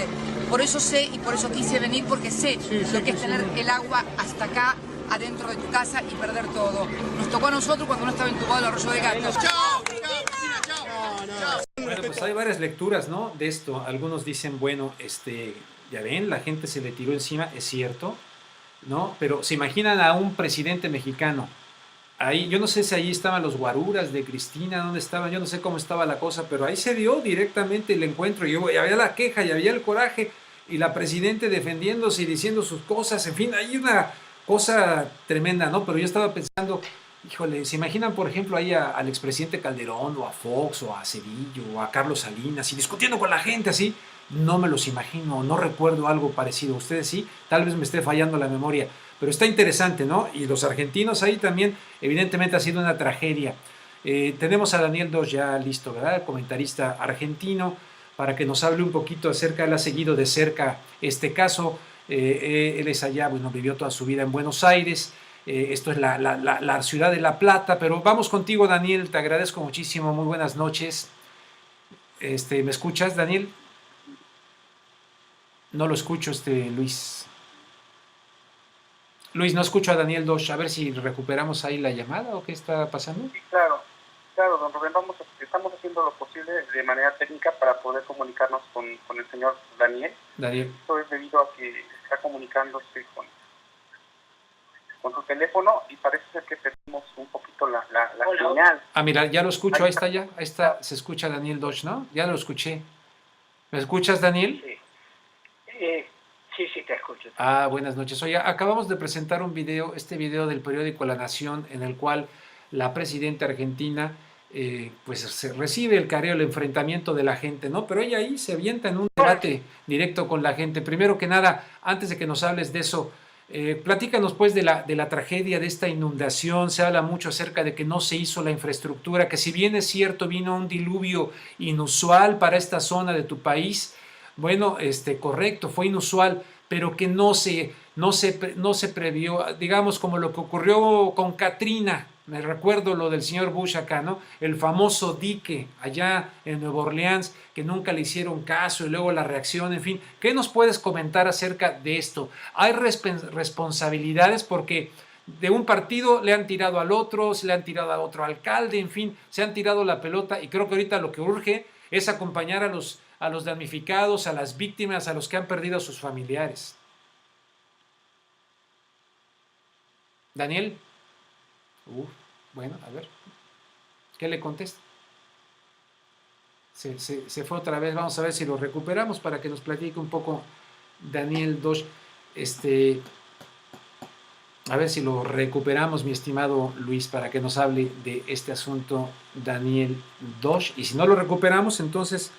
Por eso sé y por eso quise venir, porque sé lo que es tener el agua hasta acá, adentro de tu casa y perder todo. Nos tocó a nosotros cuando no estaba entubado el Arroyo del Gato. Bueno, pues hay varias lecturas, ¿no? De esto. Algunos dicen, bueno, ya ven, la gente se le tiró encima, es cierto, ¿no? Pero se imaginan a un presidente mexicano. Ahí, yo no sé si ahí estaban los guaruras de Cristina, dónde estaban, yo no sé cómo estaba la cosa, pero ahí se dio directamente el encuentro. Y había la queja y había el coraje, y la presidente defendiéndose y diciendo sus cosas. En fin, hay una cosa tremenda, ¿no? Pero yo estaba pensando, híjole, ¿se imaginan, por ejemplo, ahí al expresidente Calderón, o a Fox, o a Cedillo, o a Carlos Salinas, y discutiendo con la gente así? No me los imagino, no recuerdo algo parecido. Ustedes sí, tal vez me esté fallando la memoria, pero está interesante, ¿no? Y los argentinos ahí también, evidentemente ha sido una tragedia. Tenemos a Daniel Dos ya listo, ¿verdad? El comentarista argentino, para que nos hable un poquito acerca, él ha seguido de cerca este caso. Él es allá, bueno, vivió toda su vida en Buenos Aires. Esto es la ciudad de La Plata, pero vamos contigo, Daniel, te agradezco muchísimo, muy buenas noches. ¿Me escuchas, Daniel? No lo escucho, Luis. Luis, no escucho a Daniel Dos, a ver si recuperamos ahí la llamada o qué está pasando. Sí, claro, don Rubén, estamos haciendo lo posible de manera técnica para poder comunicarnos con el señor Daniel. Esto es debido a que está comunicándose con su teléfono y parece ser que perdimos un poquito la señal. Ah, mira, ya lo escucho, ahí está, se escucha Daniel Dos, ¿no? Ya lo escuché. ¿Me escuchas, Daniel? Sí. Sí, te escucho. Ah, buenas noches. Oye, acabamos de presentar un video, video del periódico La Nación, en el cual la presidenta argentina pues se recibe el careo, el enfrentamiento de la gente, ¿no? Pero ella ahí se avienta en un debate directo con la gente. Primero que nada, antes de que nos hables de eso, platícanos pues de la tragedia de esta inundación. Se habla mucho acerca de que no se hizo la infraestructura, que si bien es cierto vino un diluvio inusual para esta zona de tu país, bueno, correcto, fue inusual, pero que no se previó, digamos como lo que ocurrió con Katrina. Me recuerdo lo del señor Bush acá, ¿no? El famoso dique allá en Nueva Orleans, que nunca le hicieron caso, y luego la reacción, en fin. ¿Qué nos puedes comentar acerca de esto? ¿Hay responsabilidades? Porque de un partido le han tirado al otro, se le han tirado a otro alcalde, en fin, se han tirado la pelota, y creo que ahorita lo que urge es acompañar a los damnificados, a las víctimas, a los que han perdido a sus familiares. Daniel. Bueno, a ver. ¿Qué le contesta? Se fue otra vez. Vamos a ver si lo recuperamos para que nos platique un poco Daniel Dos. A ver si lo recuperamos, mi estimado Luis, para que nos hable de este asunto Daniel Dos. Y si no lo recuperamos, entonces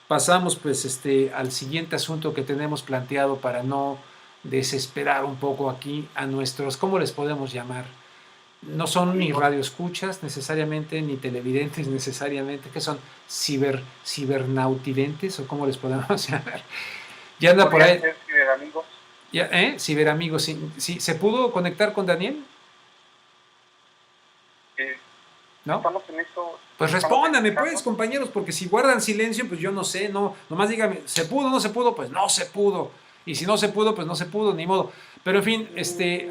pasamos pues al siguiente asunto que tenemos planteado para no desesperar un poco aquí a nuestros, ¿cómo les podemos llamar? No son ni radioescuchas necesariamente, ni televidentes necesariamente, que son cibernautidentes, o cómo les podemos llamar. Ya anda por ahí. Ciberamigos. Ciberamigos, sí. ¿Se pudo conectar con Daniel? ¿No? Estamos en eso. Pues respóndame pues, compañeros, porque si guardan silencio, pues yo no sé, nomás dígame, ¿se pudo o no se pudo? Pues no se pudo. Y si no se pudo, pues no se pudo, ni modo. Pero en fin,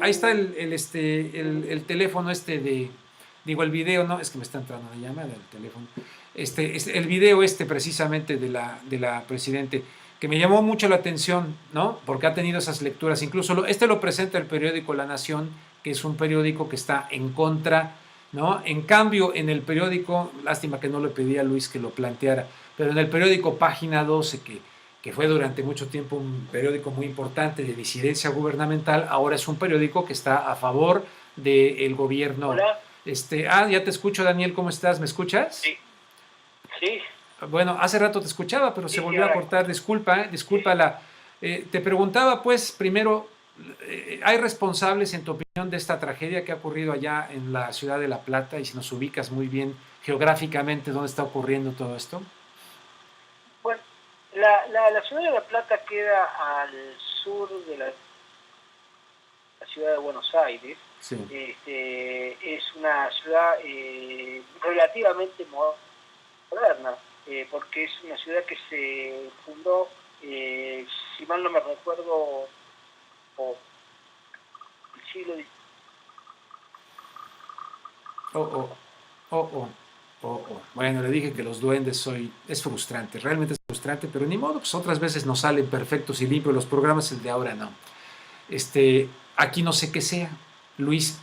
ahí está el teléfono el video, no, es que me está entrando una llamada del teléfono. El video precisamente de la presidente, que me llamó mucho la atención, ¿no? Porque ha tenido esas lecturas. Incluso lo presenta el periódico La Nación, que es un periódico que está en contra, ¿no? En cambio, en el periódico, lástima que no le pedí a Luis que lo planteara, pero en el periódico Página 12, que fue durante mucho tiempo un periódico muy importante de disidencia gubernamental, ahora es un periódico que está a favor del gobierno. Hola. Ya te escucho, Daniel, ¿cómo estás? ¿Me escuchas? Sí. Bueno, hace rato te escuchaba, pero se volvió a cortar, disculpa. Te preguntaba, pues, primero, ¿hay responsables, en tu opinión, de esta tragedia que ha ocurrido allá en la ciudad de La Plata? Y si nos ubicas muy bien geográficamente, ¿dónde está ocurriendo todo esto? La ciudad de La Plata queda al sur de la ciudad de Buenos Aires. Sí. Es una ciudad relativamente moderna, porque es una ciudad que se fundó, si mal no me recuerdo, el siglo XIX. Bueno, le dije que los duendes es frustrante, realmente es frustrante, pero ni modo, pues otras veces nos salen perfectos y limpios los programas, el de ahora no. Aquí no sé qué sea, Luis,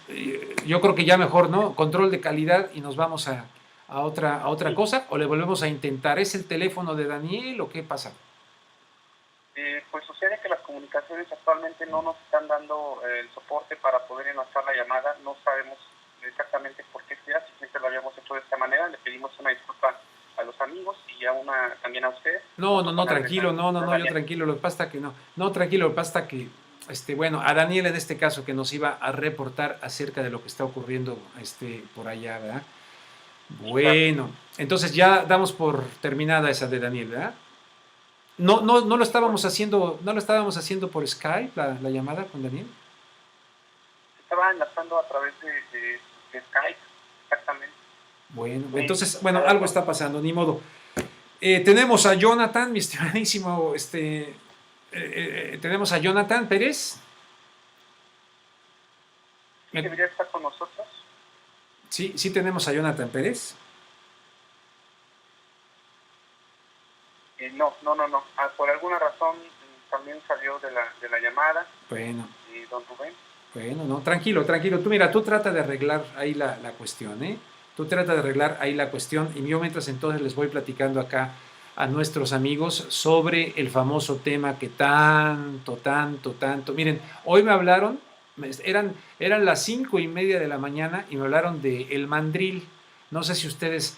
yo creo que ya mejor, ¿no? Control de calidad y nos vamos a otra cosa, o le volvemos a intentar. ¿Es el teléfono de Daniel o qué pasa? Pues sucede que las comunicaciones actualmente no nos están dando el soporte para poder enlazar la llamada, no sabemos exactamente por qué sea, si siempre lo habíamos hecho de esta manera, le pedimos una disculpa a los amigos y también a ustedes. No, tranquilo, yo tranquilo, lo que pasa que tranquilo, lo que pasa que, bueno, a Daniel en este caso que nos iba a reportar acerca de lo que está ocurriendo, por allá, ¿verdad? Bueno, entonces ya damos por terminada esa de Daniel, ¿verdad? No lo estábamos haciendo por Skype, la llamada con Daniel. Se estaba enlazando a través de Skype, exactamente. Bueno, entonces, algo está pasando, ni modo. Tenemos a Jonathan, mi estimadísimo, tenemos a Jonathan Pérez. ¿Sí debería estar con nosotros? Sí tenemos a Jonathan Pérez. No. Por alguna razón también salió de la llamada. Bueno. Don Rubén. Bueno, no, tranquilo. Tú trata de arreglar ahí la cuestión, ¿eh? Tú trata de arreglar ahí la cuestión y yo mientras entonces les voy platicando acá a nuestros amigos sobre el famoso tema que tanto. Miren, hoy me hablaron, eran las 5:30 de la mañana y me hablaron de El Mandril. No sé si ustedes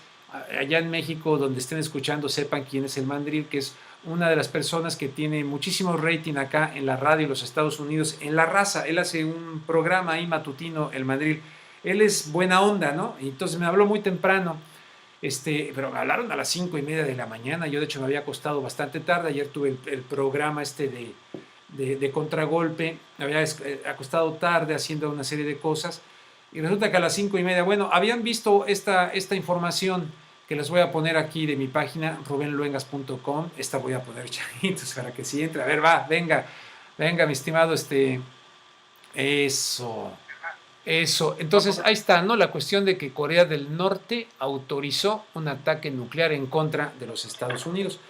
allá en México, donde estén escuchando, sepan quién es El Mandril, que es una de las personas que tiene muchísimo rating acá en la radio en los Estados Unidos, en La Raza. Él hace un programa ahí matutino, El Mandril. Él es buena onda, ¿no? Y entonces me habló muy temprano, pero me hablaron a las 5:30 de la mañana. Yo, de hecho, me había acostado bastante tarde. Ayer tuve el programa de Contragolpe. Me había acostado tarde haciendo una serie de cosas. Y resulta que a las 5:30, habían visto esta información que les voy a poner aquí de mi página, rubenluengas.com. Esta voy a poner chavitos para que sí entre. A ver, venga, mi estimado, Eso. Entonces, ahí está, ¿no? La cuestión de que Corea del Norte autorizó un ataque nuclear en contra de los Estados Unidos.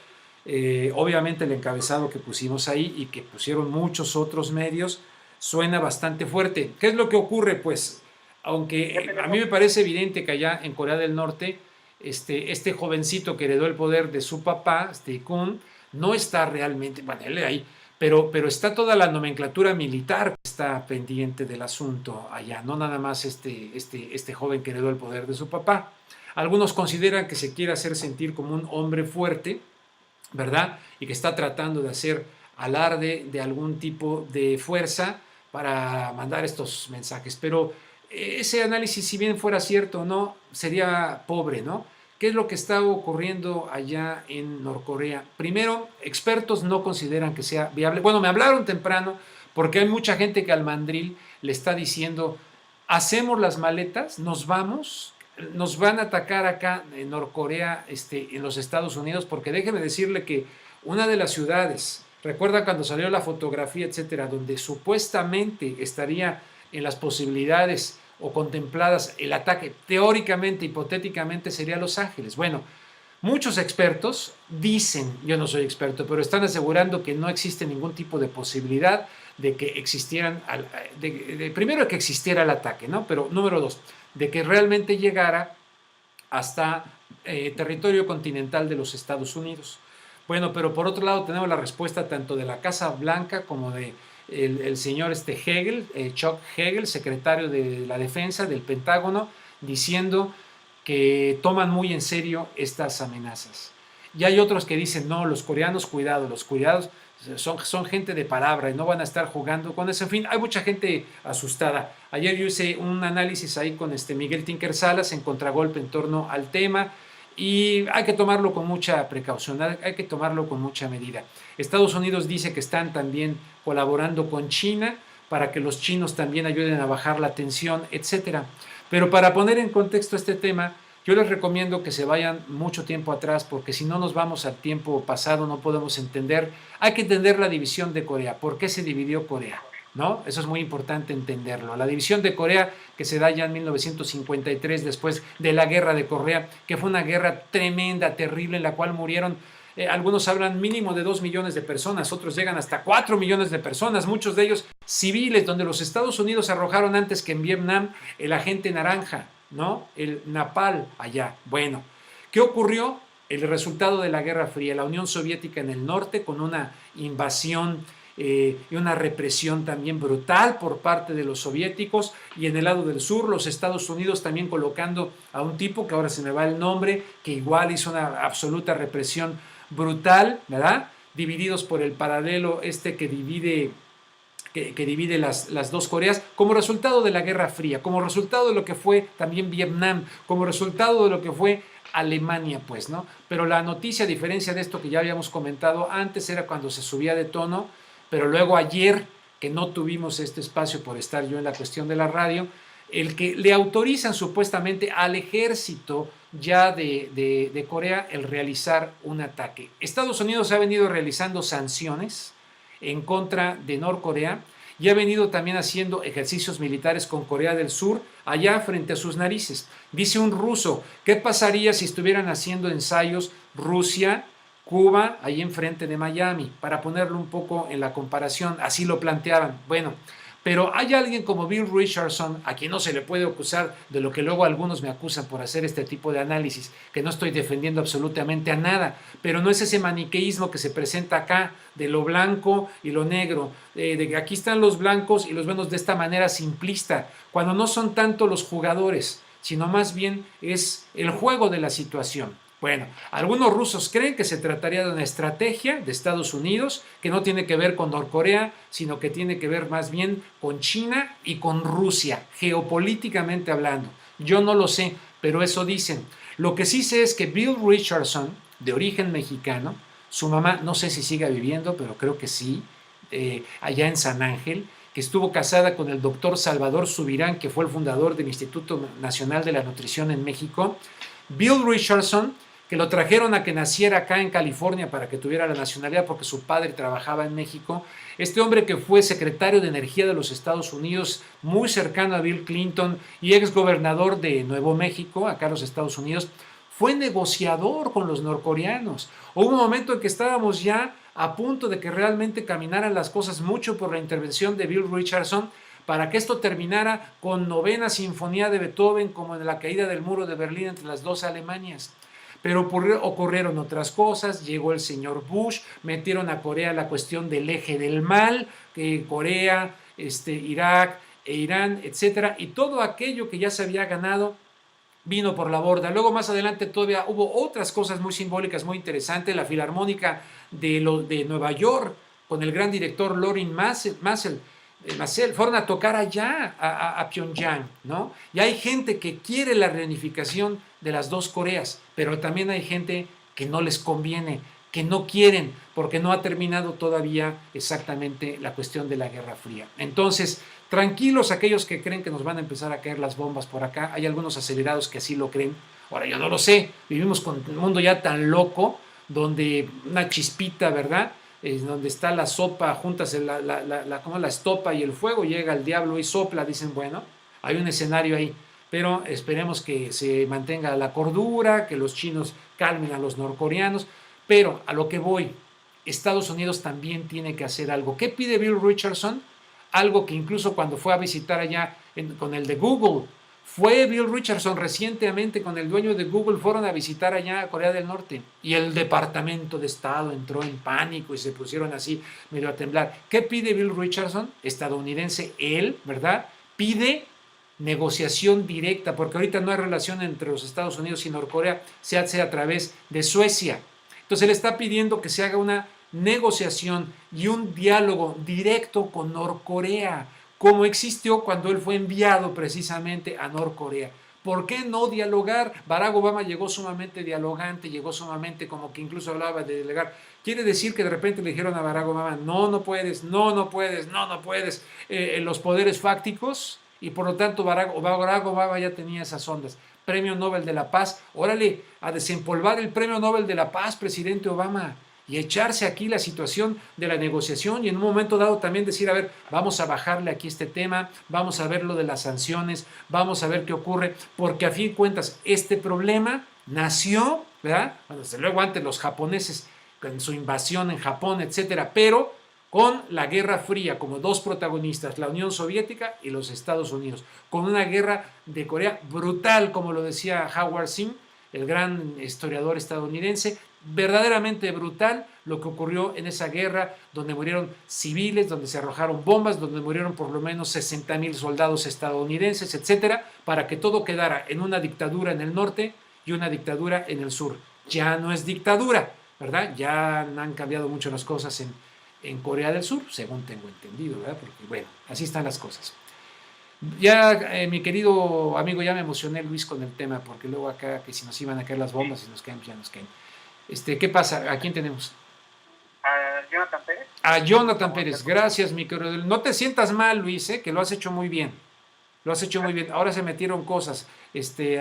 Obviamente el encabezado que pusimos ahí y que pusieron muchos otros medios suena bastante fuerte. ¿Qué es lo que ocurre? Pues, aunque a mí me parece evidente que allá en Corea del Norte, este jovencito que heredó el poder de su papá, Kun, no está realmente, él ahí, pero está toda la nomenclatura militar que está pendiente del asunto allá, no nada más este joven que heredó el poder de su papá. Algunos consideran que se quiere hacer sentir como un hombre fuerte, ¿verdad? Y que está tratando de hacer alarde de algún tipo de fuerza para mandar estos mensajes. Pero ese análisis, si bien fuera cierto o no, sería pobre, ¿no? ¿Qué es lo que está ocurriendo allá en Norcorea? Primero, expertos no consideran que sea viable. Bueno, me hablaron temprano porque hay mucha gente que al Mandril le está diciendo, hacemos las maletas, nos vamos, nos van a atacar acá en Norcorea, en los Estados Unidos, porque déjeme decirle que una de las ciudades, recuerda cuando salió la fotografía, etcétera, donde supuestamente estaría en las posibilidades o contempladas el ataque, teóricamente, hipotéticamente, sería Los Ángeles. Bueno, muchos expertos dicen, yo no soy experto, pero están asegurando que no existe ningún tipo de posibilidad de que existieran, primero que existiera el ataque, ¿no? Pero número dos, de que realmente llegara hasta territorio continental de los Estados Unidos. Bueno, pero por otro lado tenemos la respuesta tanto de la Casa Blanca como de el señor Hegel, Chuck Hagel, secretario de la Defensa del Pentágono, diciendo que toman muy en serio estas amenazas. Y hay otros que dicen, no, los coreanos, cuidado, los coreanos son gente de palabra y no van a estar jugando con eso. En fin, hay mucha gente asustada. Ayer yo hice un análisis ahí con Miguel Tinker Salas en Contragolpe en torno al tema Y hay que tomarlo con mucha precaución, hay que tomarlo con mucha medida. Estados Unidos dice que están también colaborando con China para que los chinos también ayuden a bajar la tensión, etcétera. Pero para poner en contexto este tema, yo les recomiendo que se vayan mucho tiempo atrás, porque si no nos vamos al tiempo pasado no podemos entender. Hay que entender la división de Corea. ¿Por qué se dividió Corea? ¿No? Eso es muy importante entenderlo. La división de Corea, que se da ya en 1953, después de la guerra de Corea, que fue una guerra tremenda, terrible, en la cual murieron, algunos hablan mínimo de 2 millones de personas, otros llegan hasta 4 millones de personas, muchos de ellos civiles, donde los Estados Unidos arrojaron antes que en Vietnam el agente naranja, ¿no? El napalm allá. Bueno, ¿qué ocurrió? El resultado de la Guerra Fría, la Unión Soviética en el norte, con una invasión y una represión también brutal por parte de los soviéticos, y en el lado del sur los Estados Unidos también colocando a un tipo que ahora se me va el nombre, que igual hizo una absoluta represión brutal, ¿verdad? Divididos por el paralelo que divide las dos Coreas, como resultado de la Guerra Fría, como resultado de lo que fue también Vietnam, como resultado de lo que fue Alemania, pues, ¿no? Pero la noticia, a diferencia de esto que ya habíamos comentado antes, era cuando se subía de tono, pero luego ayer, que no tuvimos este espacio por estar yo en la cuestión de la radio, el que le autorizan supuestamente al ejército ya de Corea el realizar un ataque. Estados Unidos ha venido realizando sanciones en contra de Norcorea y ha venido también haciendo ejercicios militares con Corea del Sur allá frente a sus narices. Dice un ruso, ¿qué pasaría si estuvieran haciendo ensayos Rusia, Cuba, ahí enfrente de Miami? Para ponerlo un poco en la comparación, así lo planteaban. Bueno, pero hay alguien como Bill Richardson, a quien no se le puede acusar de lo que luego algunos me acusan por hacer este tipo de análisis, que no estoy defendiendo absolutamente a nada, pero no es ese maniqueísmo que se presenta acá, de lo blanco y lo negro, de que aquí están los blancos y los buenos, de esta manera simplista, cuando no son tanto los jugadores, sino más bien es el juego de la situación. Bueno, algunos rusos creen que se trataría de una estrategia de Estados Unidos que no tiene que ver con Norcorea, sino que tiene que ver más bien con China y con Rusia, geopolíticamente hablando. Yo no lo sé, pero eso dicen. Lo que sí sé es que Bill Richardson, de origen mexicano, su mamá, no sé si siga viviendo, pero creo que sí, allá en San Ángel, que estuvo casada con el doctor Salvador Subirán, que fue el fundador del Instituto Nacional de la Nutrición en México. Bill Richardson, que lo trajeron a que naciera acá en California para que tuviera la nacionalidad porque su padre trabajaba en México. Este hombre que fue secretario de Energía de los Estados Unidos, muy cercano a Bill Clinton y ex gobernador de Nuevo México, acá en los Estados Unidos, fue negociador con los norcoreanos. Hubo un momento en que estábamos ya a punto de que realmente caminaran las cosas mucho por la intervención de Bill Richardson para que esto terminara con Novena Sinfonía de Beethoven, como en la caída del muro de Berlín entre las dos Alemanias. Pero ocurrieron otras cosas, llegó el señor Bush, metieron a Corea la cuestión del eje del mal, Corea, Irak e Irán, etcétera, y todo aquello que ya se había ganado vino por la borda. Luego más adelante todavía hubo otras cosas muy simbólicas, muy interesantes, la Filarmónica de Nueva York, con el gran director Lorin Maazel, fueron a tocar allá a Pyongyang, ¿no? Y hay gente que quiere la reunificación de las dos Coreas, pero también hay gente que no les conviene, que no quieren, porque no ha terminado todavía exactamente la cuestión de la Guerra Fría. Entonces, tranquilos aquellos que creen que nos van a empezar a caer las bombas por acá, hay algunos acelerados que así lo creen. Ahora, yo no lo sé, vivimos con un mundo ya tan loco, donde una chispita, ¿verdad?, donde está la sopa, juntas como la estopa y el fuego, llega el diablo y sopla, dicen, bueno, hay un escenario ahí, pero esperemos que se mantenga la cordura, que los chinos calmen a los norcoreanos, pero a lo que voy, Estados Unidos también tiene que hacer algo. ¿Qué pide Bill Richardson? Algo que incluso cuando fue a visitar allá con el de Google, fue Bill Richardson recientemente con el dueño de Google, fueron a visitar allá a Corea del Norte y el Departamento de Estado entró en pánico y se pusieron así medio a temblar. ¿Qué pide Bill Richardson? Estadounidense, él, ¿verdad? Pide negociación directa, porque ahorita no hay relación entre los Estados Unidos y Norcorea, se hace a través de Suecia. Entonces él está pidiendo que se haga una negociación y un diálogo directo con Norcorea, como existió cuando él fue enviado precisamente a Norcorea. ¿Por qué no dialogar? Barack Obama llegó sumamente dialogante, llegó sumamente como que incluso hablaba de delegar. Quiere decir que de repente le dijeron a Barack Obama, no puedes, no puedes, no puedes, los poderes fácticos, y por lo tanto Barack Obama ya tenía esas ondas. Premio Nobel de la Paz, órale, a desempolvar el Premio Nobel de la Paz, presidente Obama, y echarse aquí la situación de la negociación y en un momento dado también decir, a ver, vamos a bajarle aquí este tema, vamos a ver lo de las sanciones, vamos a ver qué ocurre, porque a fin de cuentas este problema nació, ¿verdad? Bueno, desde luego antes los japoneses con su invasión en Japón, etcétera, pero con la Guerra Fría como dos protagonistas, la Unión Soviética y los Estados Unidos, con una guerra de Corea brutal, como lo decía Howard Zinn, el gran historiador estadounidense, verdaderamente brutal lo que ocurrió en esa guerra, donde murieron civiles, donde se arrojaron bombas, donde murieron por lo menos 60,000 soldados estadounidenses, etcétera, para que todo quedara en una dictadura en el norte y una dictadura en el sur. Ya no es dictadura, ¿verdad? Ya han cambiado mucho las cosas en Corea del Sur, según tengo entendido, ¿verdad? Porque, bueno, así están las cosas. Ya, mi querido amigo, ya me emocioné, Luis, con el tema, porque luego acá, que si nos iban a caer las bombas y nos caen, ya nos caen. ¿Qué pasa? ¿A quién tenemos? A Jonathan Pérez. A Jonathan Pérez, gracias, mi querido. No te sientas mal, Luis, que lo has hecho muy bien. Lo has hecho muy bien. Ahora se metieron cosas.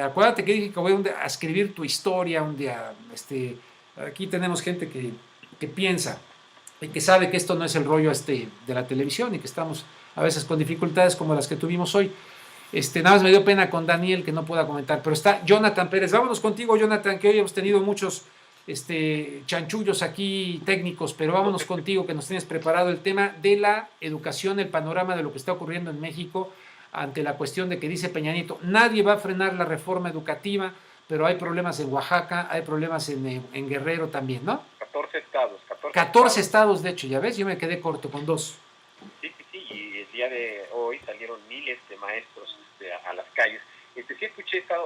Acuérdate que dije que voy a escribir tu historia un día. Aquí tenemos gente que piensa y que sabe que esto no es el rollo de la televisión y que estamos a veces con dificultades como las que tuvimos hoy. Nada más me dio pena con Daniel que no pueda comentar, pero está Jonathan Pérez. Vámonos contigo, Jonathan, que hoy hemos tenido muchos chanchullos aquí técnicos, pero vámonos contigo que nos tienes preparado el tema de la educación, el panorama de lo que está ocurriendo en México ante la cuestión de que dice Peña Nieto, nadie va a frenar la reforma educativa, pero hay problemas en Oaxaca, hay problemas en Guerrero también, ¿no? 14 estados. 14 estados, de hecho, ya ves, yo me quedé corto con 2. Sí, y el día de hoy salieron miles de maestros a las calles. Sí escuché, está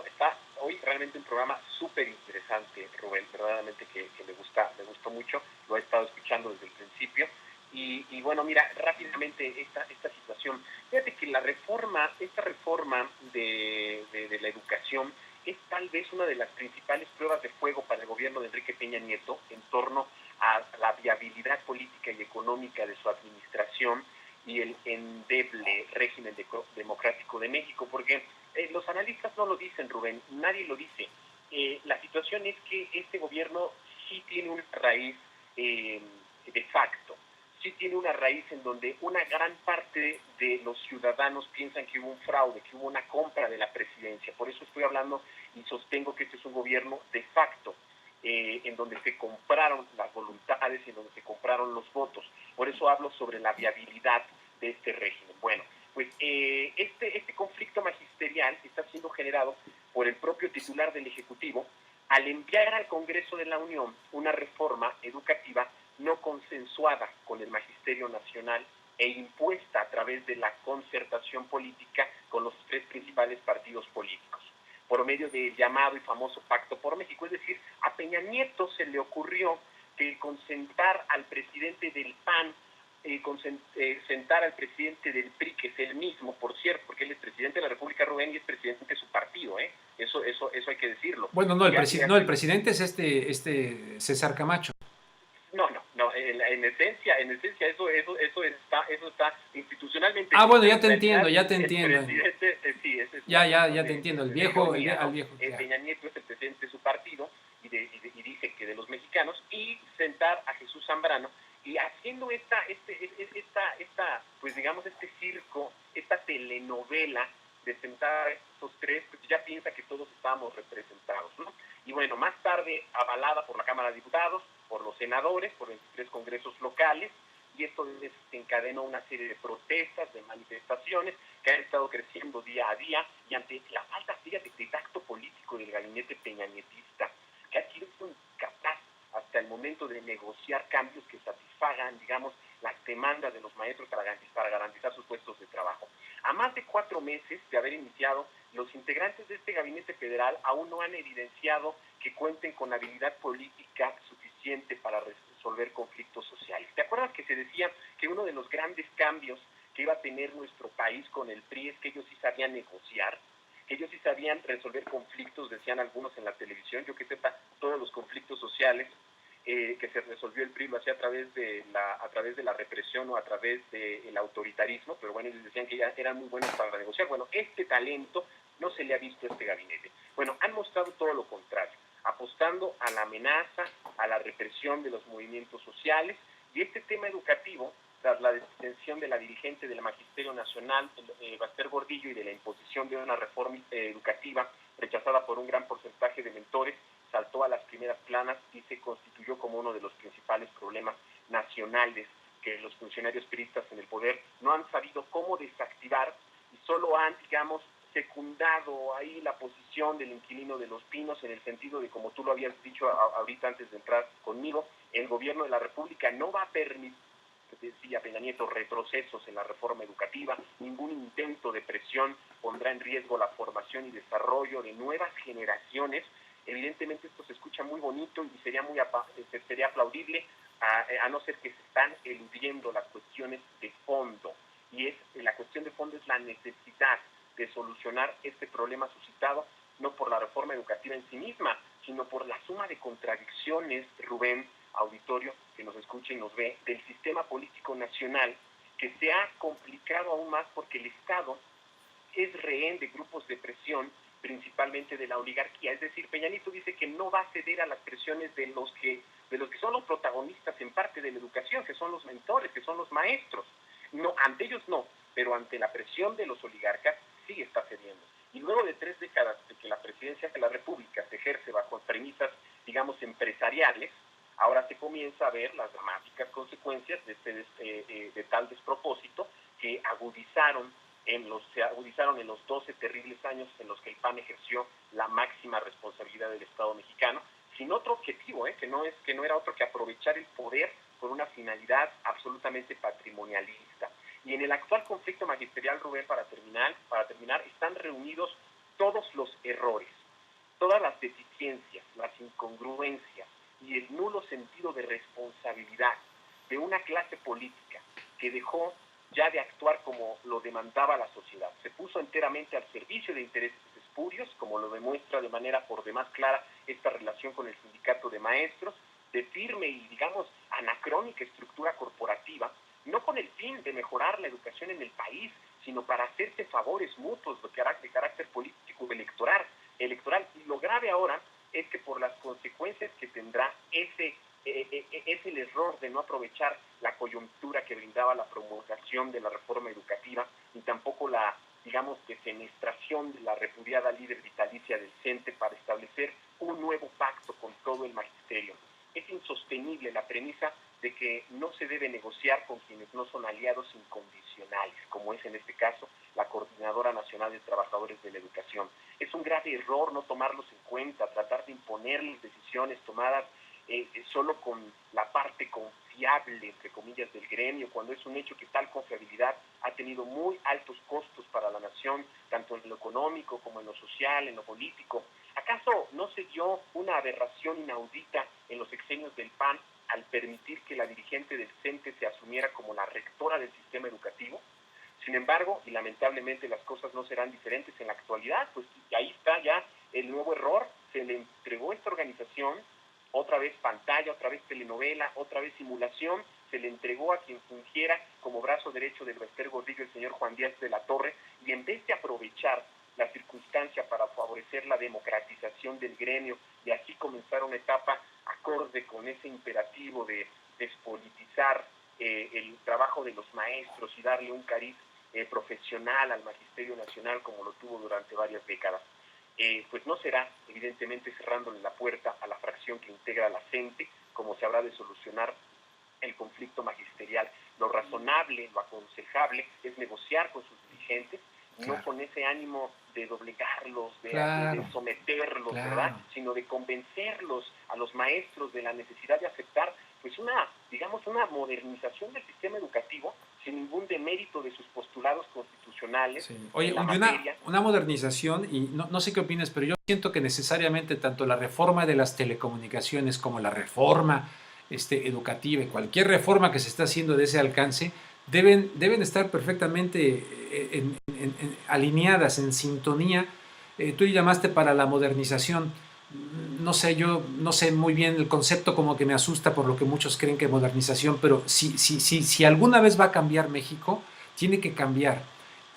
hoy realmente un programa súper interesante, Rubén, verdaderamente que me gustó mucho, lo he estado escuchando desde el principio. Y bueno, mira, rápidamente esta situación. Fíjate que esta reforma de la educación es tal vez una de las principales pruebas de fuego para el gobierno de Enrique Peña Nieto en torno a la viabilidad política y económica de su administración y el endeble régimen democrático de México, porque los analistas no lo dicen, Rubén, nadie lo dice. La situación es que este gobierno sí tiene una raíz de facto, sí tiene una raíz en donde una gran parte de los ciudadanos piensan que hubo un fraude, que hubo una compra de la presidencia. Por eso estoy hablando y sostengo que este es un gobierno de facto, en donde se compraron las voluntades y en donde se compraron los votos. Por eso hablo sobre la viabilidad de este régimen. Bueno, pues este conflicto magisterial está siendo generado por el propio titular del Ejecutivo al enviar al Congreso de la Unión una reforma educativa no consensuada con el Magisterio Nacional e impuesta a través de la concertación política con los 3 principales partidos políticos, por medio del llamado y famoso Pacto por México. Es decir, a Peña Nieto se le ocurrió que consentar al presidente del PAN, sentar al presidente del PRI, que es el mismo, por cierto, porque él es presidente de la República, Rubén, y es presidente de su partido, eso hay que decirlo. Bueno, no, el presidente es César Camacho. No, en esencia eso está institucionalmente. Bueno, ya te entiendo. El presidente, ya te entiendo, al viejo. Peña Nieto es el presidente de su partido y dice que de los mexicanos, y sentar a Jesús Zambrano, y haciendo pues digamos este circo, esta telenovela de sentar a estos 3, pues ya piensa que todos estábamos representados, ¿no? Y bueno, más tarde, avalada por la Cámara de Diputados, por los senadores, por 23 congresos locales, y esto desencadenó una serie de protestas, de manifestaciones que han estado creciendo día a día, y ante la falta, fíjate, de tacto político del gabinete peñanietista, que ha sido incapaz hasta el momento de negociar cambios que satisfagan, digamos, las demandas de los maestros para garantizar sus puestos de trabajo. A más de 4 meses de haber iniciado, los integrantes de este gabinete federal aún no han evidenciado que cuenten con habilidad política suficiente para resolver conflictos sociales. ¿Te acuerdas que se decía que uno de los grandes cambios que iba a tener nuestro país con el PRI es que ellos sí sabían negociar? que ellos sí sabían resolver conflictos, decían algunos en la televisión. Yo que sepa, todos los conflictos sociales que se resolvió el PRI lo hacía a través de la represión o a través del autoritarismo, pero bueno, ellos decían que ya eran muy buenos para negociar. Bueno, este talento no se le ha visto a este gabinete. Bueno, han mostrado todo lo contrario, apostando a la amenaza, a la represión de los movimientos sociales, y este tema educativo, tras la detención de la dirigente del Magisterio Nacional, Bester Gordillo, y de la imposición de una reforma educativa rechazada por un gran porcentaje de mentores, saltó a las primeras planas y se constituyó como uno de los principales problemas nacionales que los funcionarios priistas en el poder no han sabido cómo desactivar, y solo han, digamos, secundado ahí la posición del inquilino de Los Pinos, en el sentido de, como tú lo habías dicho ahorita antes de entrar conmigo, el gobierno de la República no va a permitir, decía Peña Nieto, retrocesos en la reforma educativa. Ningún intento de presión pondrá en riesgo la formación y desarrollo de nuevas generaciones. Evidentemente esto se escucha muy bonito y sería aplaudible, a no ser que se están eludiendo las cuestiones de fondo. Y la cuestión de fondo es la necesidad de solucionar este problema suscitado no por la reforma educativa en sí misma, sino por la suma de contradicciones, Rubén, auditorio que nos escucha y nos ve, del sistema político nacional, que se ha complicado aún más porque el Estado es rehén de grupos de presión, principalmente de la oligarquía. Es decir, Peña Nieto dice que no va a ceder a las presiones de los que son los protagonistas en parte de la educación, que son los mentores, que son los maestros. No, ante ellos no, pero ante la presión de los oligarcas sí está cediendo. Y luego de 3 décadas de que la presidencia de la República se ejerce bajo premisas, digamos, empresariales, ahora se comienza a ver las dramáticas consecuencias de tal despropósito que se agudizaron en los 12 terribles años en los que el PAN ejerció la máxima responsabilidad del Estado mexicano, sin otro objetivo, que no era otro que aprovechar el poder con una finalidad absolutamente patrimonialista. Y en el actual conflicto magisterial, Rubén, para terminar, están reunidos todos los errores, todas las deficiencias, las incongruencias y el nulo sentido de responsabilidad de una clase política que dejó ya de actuar como lo demandaba la sociedad. Se puso enteramente al servicio de intereses espurios, como lo demuestra de manera por demás clara esta relación con el sindicato de maestros, de firme y, digamos, anacrónica estructura corporativa, no con el fin de mejorar la educación en el país, sino para hacerse favores mutuos de carácter político electoral. Y lo grave ahora es que por las consecuencias que tendrá es el error de no aprovechar la coyuntura que brindaba la promulgación de la reforma educativa, ni tampoco la, digamos, defenestración de la repudiada líder vitalicia del CENTE para establecer un nuevo pacto con todo el magisterio. Es insostenible la premisa de que no se debe negociar con quienes no son aliados incondicionales, como es en este caso la Coordinadora Nacional de Trabajadores de la Educación. Es un grave error no tomarlos en cuenta, tratar de imponerles decisiones tomadas solo con la parte confiable, entre comillas, del gremio, cuando es un hecho que tal confiabilidad ha tenido muy altos costos para la nación, tanto en lo económico como en lo social, en lo político. ¿Acaso no se dio una aberración inaudita en los sexenios del PAN al permitir que la dirigente del CENTE se asumiera como la rectora del sistema educativo? Sin embargo, y lamentablemente las cosas no serán diferentes en la actualidad, pues ahí está ya el nuevo error. Se le entregó esta organización, otra vez pantalla, otra vez telenovela, otra vez simulación, se le entregó a quien fungiera como brazo derecho del Bester Gordillo, el señor Juan Díaz de la Torre, y en vez de aprovechar la circunstancia para favorecer la democratización del gremio y así comenzar una etapa acorde con ese imperativo de despolitizar el trabajo de los maestros y darle un cariz profesional al Magisterio Nacional como lo tuvo durante varias décadas. Pues no será, evidentemente, cerrándole la puerta a la fracción que integra la CENTE, como se habrá de solucionar el conflicto magisterial. Lo razonable, lo aconsejable es negociar con sus dirigentes, no con ese ánimo de doblegarlos, de someterlos, ¿verdad? Sino de convencerlos a los maestros de la necesidad de aceptar pues una modernización del sistema educativo sin ningún demérito de sus postulados constitucionales. Sí. Oye, una modernización, y no sé qué opinas, pero yo siento que necesariamente tanto la reforma de las telecomunicaciones como la reforma educativa y cualquier reforma que se está haciendo de ese alcance deben estar perfectamente alineadas, en sintonía tú le llamaste para la modernización. No sé, yo no sé muy bien el concepto, como que me asusta por lo que muchos creen que modernización, pero si alguna vez va a cambiar México, tiene que cambiar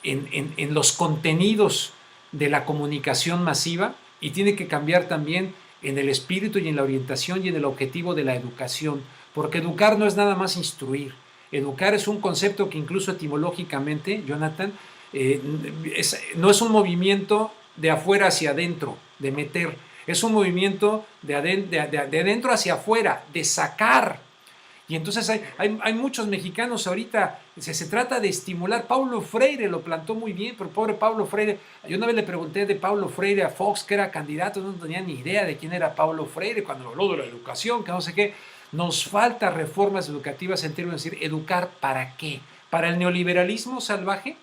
en los contenidos de la comunicación masiva y tiene que cambiar también en el espíritu y en la orientación y en el objetivo de la educación, porque educar no es nada más instruir. Educar es un concepto que incluso etimológicamente, Jonathan, no es un movimiento de afuera hacia adentro, de meter, es un movimiento de adentro hacia afuera, de sacar. Y entonces hay muchos mexicanos ahorita, se trata de estimular. Paulo Freire lo plantó muy bien, pero pobre Paulo Freire, yo una vez le pregunté de Paulo Freire a Fox, que era candidato, no tenía ni idea de quién era Paulo Freire, cuando habló de la educación, que no sé qué. Nos falta reformas educativas en términos de decir, ¿educar para qué? ¿Para el neoliberalismo salvaje?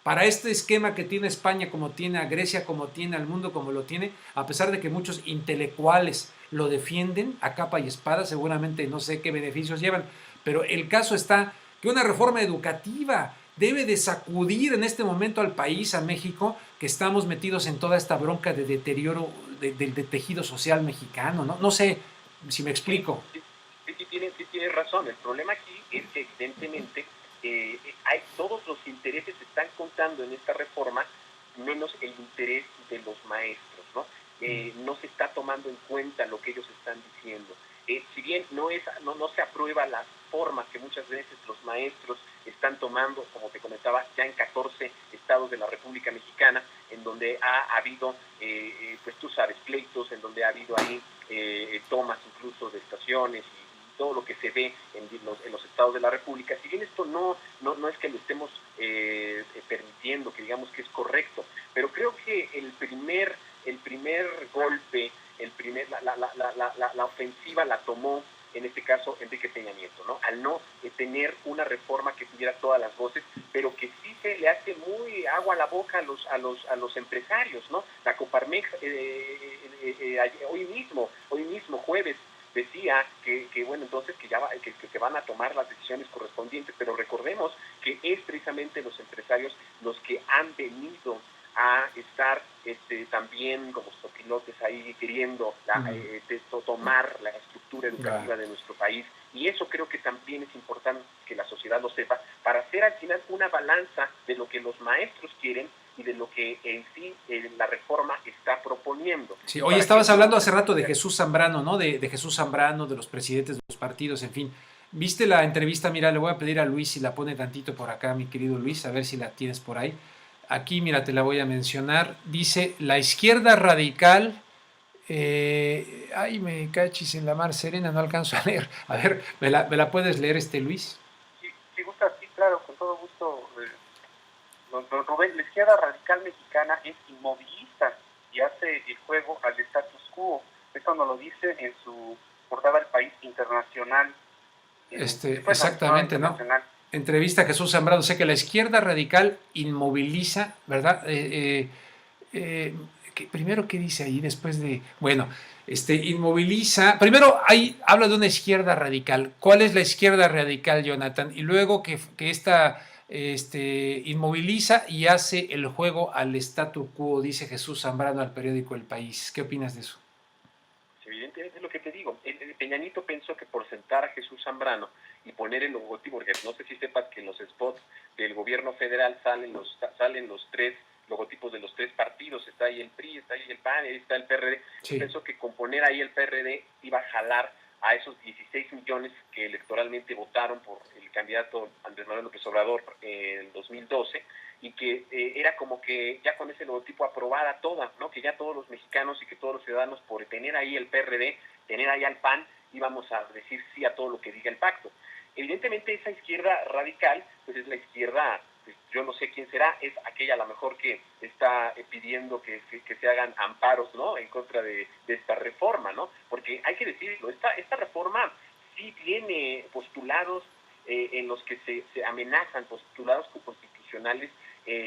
Para este esquema que tiene España, como tiene a Grecia, como tiene al mundo, como lo tiene, a pesar de que muchos intelectuales lo defienden a capa y espada, seguramente no sé qué beneficios llevan, pero el caso está que una reforma educativa debe de sacudir en este momento al país, a México, que estamos metidos en toda esta bronca de deterioro del tejido social mexicano, ¿no? No sé si me explico. Sí, tiene razón. El problema aquí es que evidentemente todos los intereses se están contando en esta reforma, menos el interés de los maestros, ¿no? No se está tomando en cuenta lo que ellos están diciendo. Si bien no se aprueba las formas que muchas veces los maestros están tomando, como te comentaba, ya en 14 estados de la República Mexicana, en donde ha habido, pues tú sabes, pleitos, en donde ha habido ahí tomas incluso de estaciones y todo lo que se ve en los estados de la República. Si bien esto no es que lo estemos permitiendo, que digamos que es correcto, pero creo que el primer golpe, la ofensiva la tomó en este caso Enrique Peña Nieto, ¿no? Al no tener una reforma que tuviera todas las voces, pero que sí se le hace muy agua a la boca a los empresarios, ¿no? La Coparmex hoy mismo jueves decía que bueno, entonces que van a tomar las decisiones correspondientes, pero recordemos que es precisamente los empresarios los que han venido a estar también como sopilotes ahí queriendo tomar la estructura educativa de nuestro país, y eso creo que también es importante que la sociedad lo sepa, para hacer al final una balanza de lo que los maestros quieren y de lo que en sí la reforma está proponiendo. Sí, hoy estabas hablando hace rato de Jesús Zambrano, ¿no? De Jesús Zambrano, de los presidentes de los partidos, en fin. ¿Viste la entrevista? Mira, le voy a pedir a Luis si la pone tantito por acá, mi querido Luis, a ver si la tienes por ahí. Aquí, mira, te la voy a mencionar. Dice, la izquierda radical... ay, me cachis en la mar serena, no alcanzo a leer. A ver, ¿me la puedes leer, Luis? Sí, si gusta, sí, claro, con todo gusto. Don Rubén, la izquierda radical mexicana es inmovilista y hace el juego al status quo. Eso nos lo dice en su portada del País Internacional. Exactamente, ¿no? Entrevista a Jesús Zambrano. Sé que la izquierda radical inmoviliza, ¿verdad? Primero, ¿qué dice ahí? Después de... Bueno, inmoviliza... Primero, ahí habla de una izquierda radical. ¿Cuál es la izquierda radical, Jonathan? Y luego que esta... inmoviliza y hace el juego al statu quo, dice Jesús Zambrano al periódico El País. ¿Qué opinas de eso? Evidentemente es lo que te digo. Peña Nieto pensó que por sentar a Jesús Zambrano y poner el logotipo, porque no sé si sepas que en los spots del gobierno federal salen los tres logotipos de los tres partidos, está ahí el PRI, está ahí el PAN, ahí está el PRD. Sí. Pensó que con poner ahí el PRD iba a jalar a esos 16 millones que electoralmente votaron por el candidato Andrés Manuel López Obrador en 2012, y que era como que ya con ese logotipo aprobada toda, ¿no? Que ya todos los mexicanos y que todos los ciudadanos, por tener ahí el PRD, tener ahí al PAN, íbamos a decir sí a todo lo que diga el pacto. Evidentemente esa izquierda radical, pues es la izquierda, pues yo no sé quién será, es aquella a lo mejor que está pidiendo que se hagan amparos, ¿no? En contra de esta reforma, ¿no? Porque hay que decirlo, esta reforma sí tiene postulados en los que se amenazan, postulados constitucionales,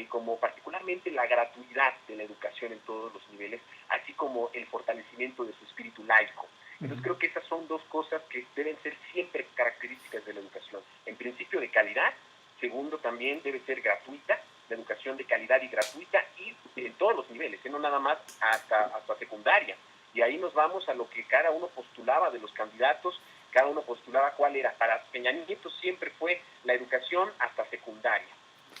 como particularmente la gratuidad de la educación en todos los niveles, así como el fortalecimiento de su espíritu laico. Entonces creo que esas son dos cosas que deben ser siempre características de la educación. En principio de calidad, segundo también debe ser gratuita, la educación de calidad y gratuita y en todos los niveles, no nada más hasta secundaria. Y ahí nos vamos a lo que cada uno postulaba de los candidatos, cada uno postulaba cuál era. Para Peña Nieto siempre fue la educación hasta secundaria.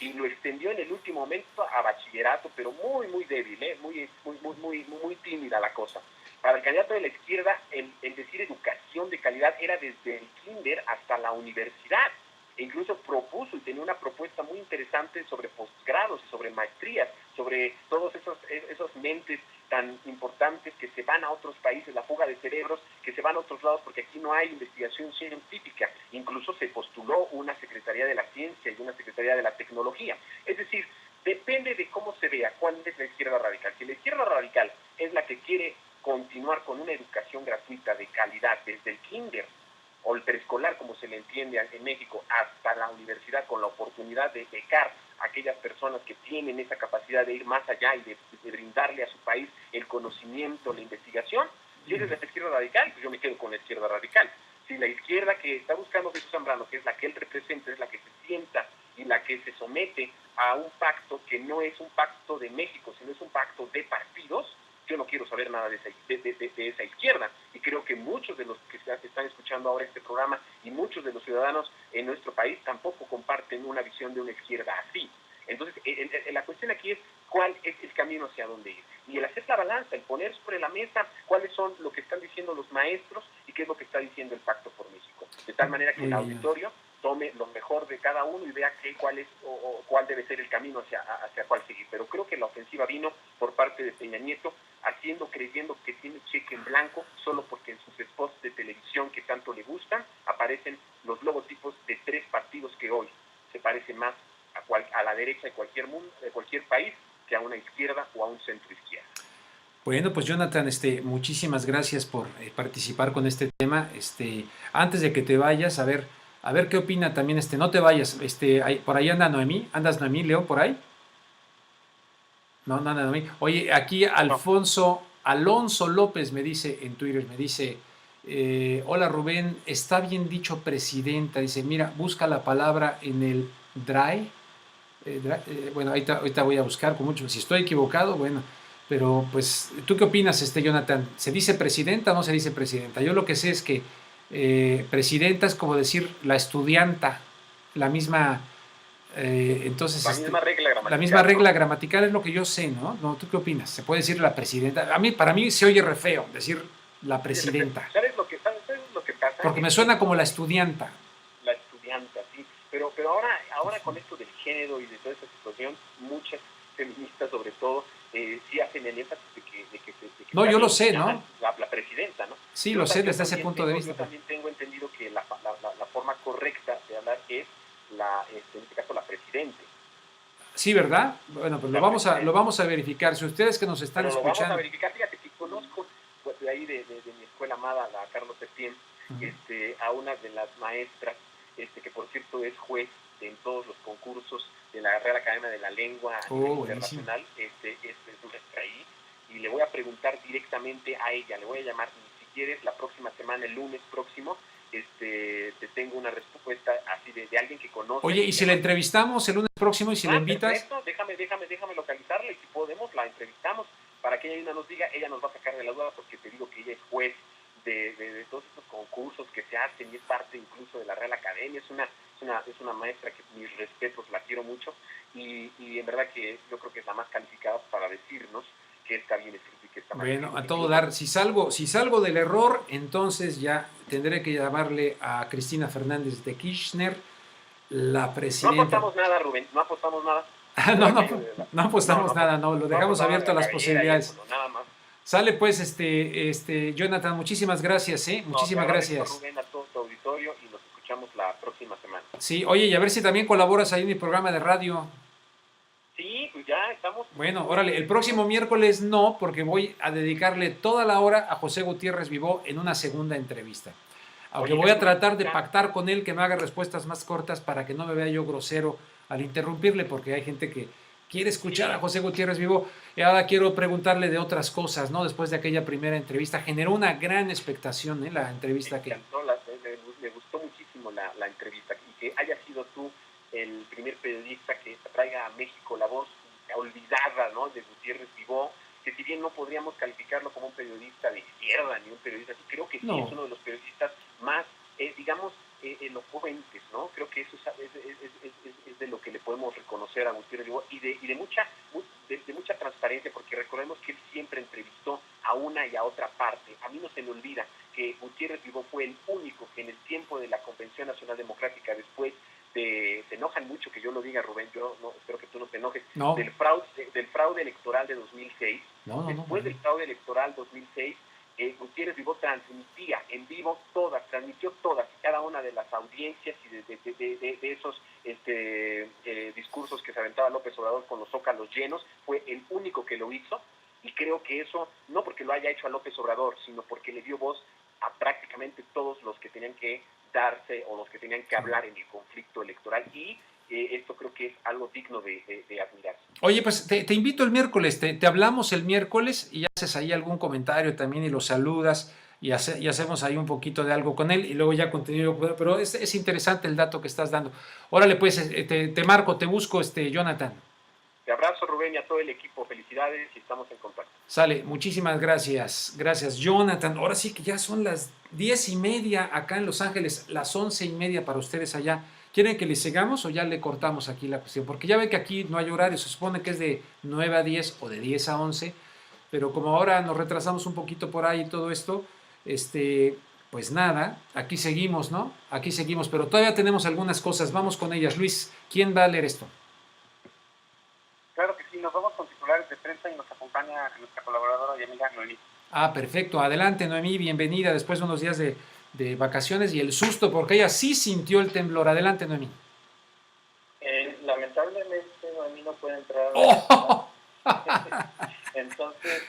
Y lo extendió en el último momento a bachillerato, pero muy débil, muy tímida la cosa. Para el candidato de la izquierda, el decir educación de calidad era desde el kinder hasta la universidad. E incluso propuso y tenía una propuesta muy interesante sobre posgrados y sobre maestrías, sobre todos esos mentes tan importantes que se van a otros países, la fuga de cerebros, que se van a otros lados porque aquí no hay investigación científica. Incluso se postuló una Secretaría de la Ciencia y una Secretaría de la Tecnología. Es decir, depende de cómo se vea cuál es la izquierda radical. Si la izquierda radical es la que quiere continuar con una educación gratuita de calidad desde el kinder o el preescolar, como se le entiende en México, hasta la universidad, con la oportunidad de becar a aquellas personas que tienen esa capacidad de ir más allá y de brindarle a su país el conocimiento, la investigación. Si eres de la izquierda radical, pues yo me quedo con la izquierda radical. Si la izquierda que está buscando Jesús Zambrano, que es la que él representa, es la que se sienta y la que se somete a un pacto que no es un pacto de México, sino es un pacto de partidos, yo no quiero saber nada de esa izquierda. Y creo que muchos de los que están escuchando ahora este programa y muchos de los ciudadanos en nuestro país tampoco comparten una visión de una izquierda así. Entonces, la cuestión aquí es cuál es el camino hacia dónde ir. Y el hacer la balanza, el poner sobre la mesa cuáles son lo que están diciendo los maestros y qué es lo que está diciendo el Pacto por México. De tal manera que el auditorio tome lo mejor de cada uno y vea cuál debe ser el camino hacia cuál seguir. Pero creo que la ofensiva vino por parte de Peña Nieto, creyendo que tiene cheque en blanco, solo porque en sus spots de televisión que tanto le gustan aparecen los logotipos de 3 partidos que hoy se parecen más a la derecha de cualquier país que a una izquierda o a un centro izquierda. Bueno, pues Jonathan, muchísimas gracias por participar con este tema. Antes de que te vayas, a ver qué opina también, no te vayas, por ahí anda Noemí. ¿Andas, Noemí, Leo, por ahí? No anda Noemí. Oye, aquí Alonso López me dice en Twitter, hola Rubén, está bien dicho presidenta, dice, mira, busca la palabra en el Drive. Bueno, ahorita voy a buscar con mucho, si estoy equivocado, bueno, pero pues, ¿tú qué opinas, Jonathan? ¿Se dice presidenta o no se dice presidenta? Yo lo que sé es que presidenta es como decir la estudianta, la misma, entonces... La misma regla gramatical es lo que yo sé, ¿no? ¿Tú qué opinas? ¿Se puede decir la presidenta? Para mí se oye re feo decir la presidenta. ¿Sabes lo que pasa? Porque me suena como la estudianta. La estudianta, sí. Pero ahora con esto del género y de toda esta situación, muchas feministas sobre todo sí hacen el énfasis de que no, yo lo sé, ¿no? La presidenta, ¿no? Sí, lo sé desde ese punto de vista. Yo también tengo entendido que la forma correcta de hablar es en este caso la presidente. Sí, ¿verdad? Bueno, pues lo vamos a verificar. Si ustedes que nos están escuchando... Lo vamos a verificar. Fíjate que conozco de ahí de mi escuela amada, la Carlos Septién, a una de las maestras, que por cierto es juez en todos los concursos de la Real Academia de la Lengua internacional, es nuestra ahí, y le voy a preguntar directamente a ella, le voy a llamar, si quieres, la próxima semana, el lunes próximo, te tengo una respuesta así de alguien que conoce. Oye, ¿y si la entrevistamos el lunes próximo y si la invitas? Perfecto, déjame localizarla y si podemos la entrevistamos para que ella nos diga, ella nos va a sacar de la duda porque te digo que ella es juez de todos estos concursos que se hacen y es parte incluso de la Real Academia, es una maestra que mis respetos, la quiero mucho y en verdad que yo creo que es la más calificada para decirnos que está bien escrito y que está mal escrito. Bueno, a todo dar, si salgo del error, entonces ya tendré que llamarle a Cristina Fernández de Kirchner, la presidenta. No apostamos nada, Rubén, no apostamos nada. No apostamos nada, lo dejamos abierto a las posibilidades. Nada más. Sale pues, Jonathan, muchísimas gracias, muchísimas gracias. Rubén, a todo tu auditorio y nos escuchamos la próxima semana. Sí, oye, y a ver si también colaboras ahí en mi programa de radio. Sí, pues ya estamos. Bueno, órale, el próximo miércoles no, porque voy a dedicarle toda la hora a José Gutiérrez Vivó en una segunda entrevista. Aunque voy a tratar de pactar con él que me haga respuestas más cortas para que no me vea yo grosero al interrumpirle, porque hay gente que quiere escuchar a José Gutiérrez Vivó. Y ahora quiero preguntarle de otras cosas, ¿no? Después de aquella primera entrevista, generó una gran expectación, la entrevista me gustó muchísimo la entrevista y que haya sido tú el primer periodista que traiga a México la voz olvidada, ¿no?, de Gutiérrez Vivó, que si bien no podríamos calificarlo como un periodista de izquierda ni un periodista así, creo que sí es uno de los periodistas más, digamos, elocuentes, ¿no? Creo que eso es de lo que le podemos reconocer a Gutiérrez Vivó y de mucha transparencia, porque recordemos que él siempre entrevistó a una y a otra parte. A mí no se me olvida que Gutiérrez Vivó fue el único que en el tiempo de la Convención Nacional Democrática, después se enojan mucho que yo lo diga, Rubén, yo no, espero que tú no te enojes, del fraude electoral de 2006, después del fraude electoral 2006, Gutiérrez Vivó transmitía en vivo transmitió todas y cada una de las audiencias y de esos discursos que se aventaba López Obrador con los zócalos llenos. Fue el único que lo hizo, y creo que eso, no porque lo haya hecho a López Obrador, sino porque le dio voz a prácticamente todos los que tenían que darse o los que tenían que hablar en el conflicto electoral, y esto creo que es algo digno de admirarse. Oye, pues te invito el miércoles, te hablamos el miércoles y haces ahí algún comentario también y lo saludas y hacemos ahí un poquito de algo con él y luego ya continúo, pero es interesante el dato que estás dando. Órale, pues te marco, te busco, Jonathan. Te abrazo, Rubén, y a todo el equipo, felicidades y estamos en contacto. Sale, muchísimas gracias, Jonathan. Ahora sí que ya son las 10:30 acá en Los Ángeles, las 11:30 para ustedes allá. ¿Quieren que le sigamos o ya le cortamos aquí la cuestión? Porque ya ve que aquí no hay horario, se supone que es de 9 a 10 o de 10 a 11, pero como ahora nos retrasamos un poquito por ahí y todo esto, pues nada, aquí seguimos, ¿no? Aquí seguimos, pero todavía tenemos algunas cosas, vamos con ellas. Luis, ¿quién va a leer esto? Claro que sí, nos vamos con titulares de prensa y nos acompaña nuestra colaboradora y amiga Noemí. Ah, perfecto, adelante Noemí, bienvenida después de unos días de vacaciones y el susto, porque ella sí sintió el temblor. Adelante, Noemí. Lamentablemente, Noemí no puede entrar. ¡Oh! Entonces...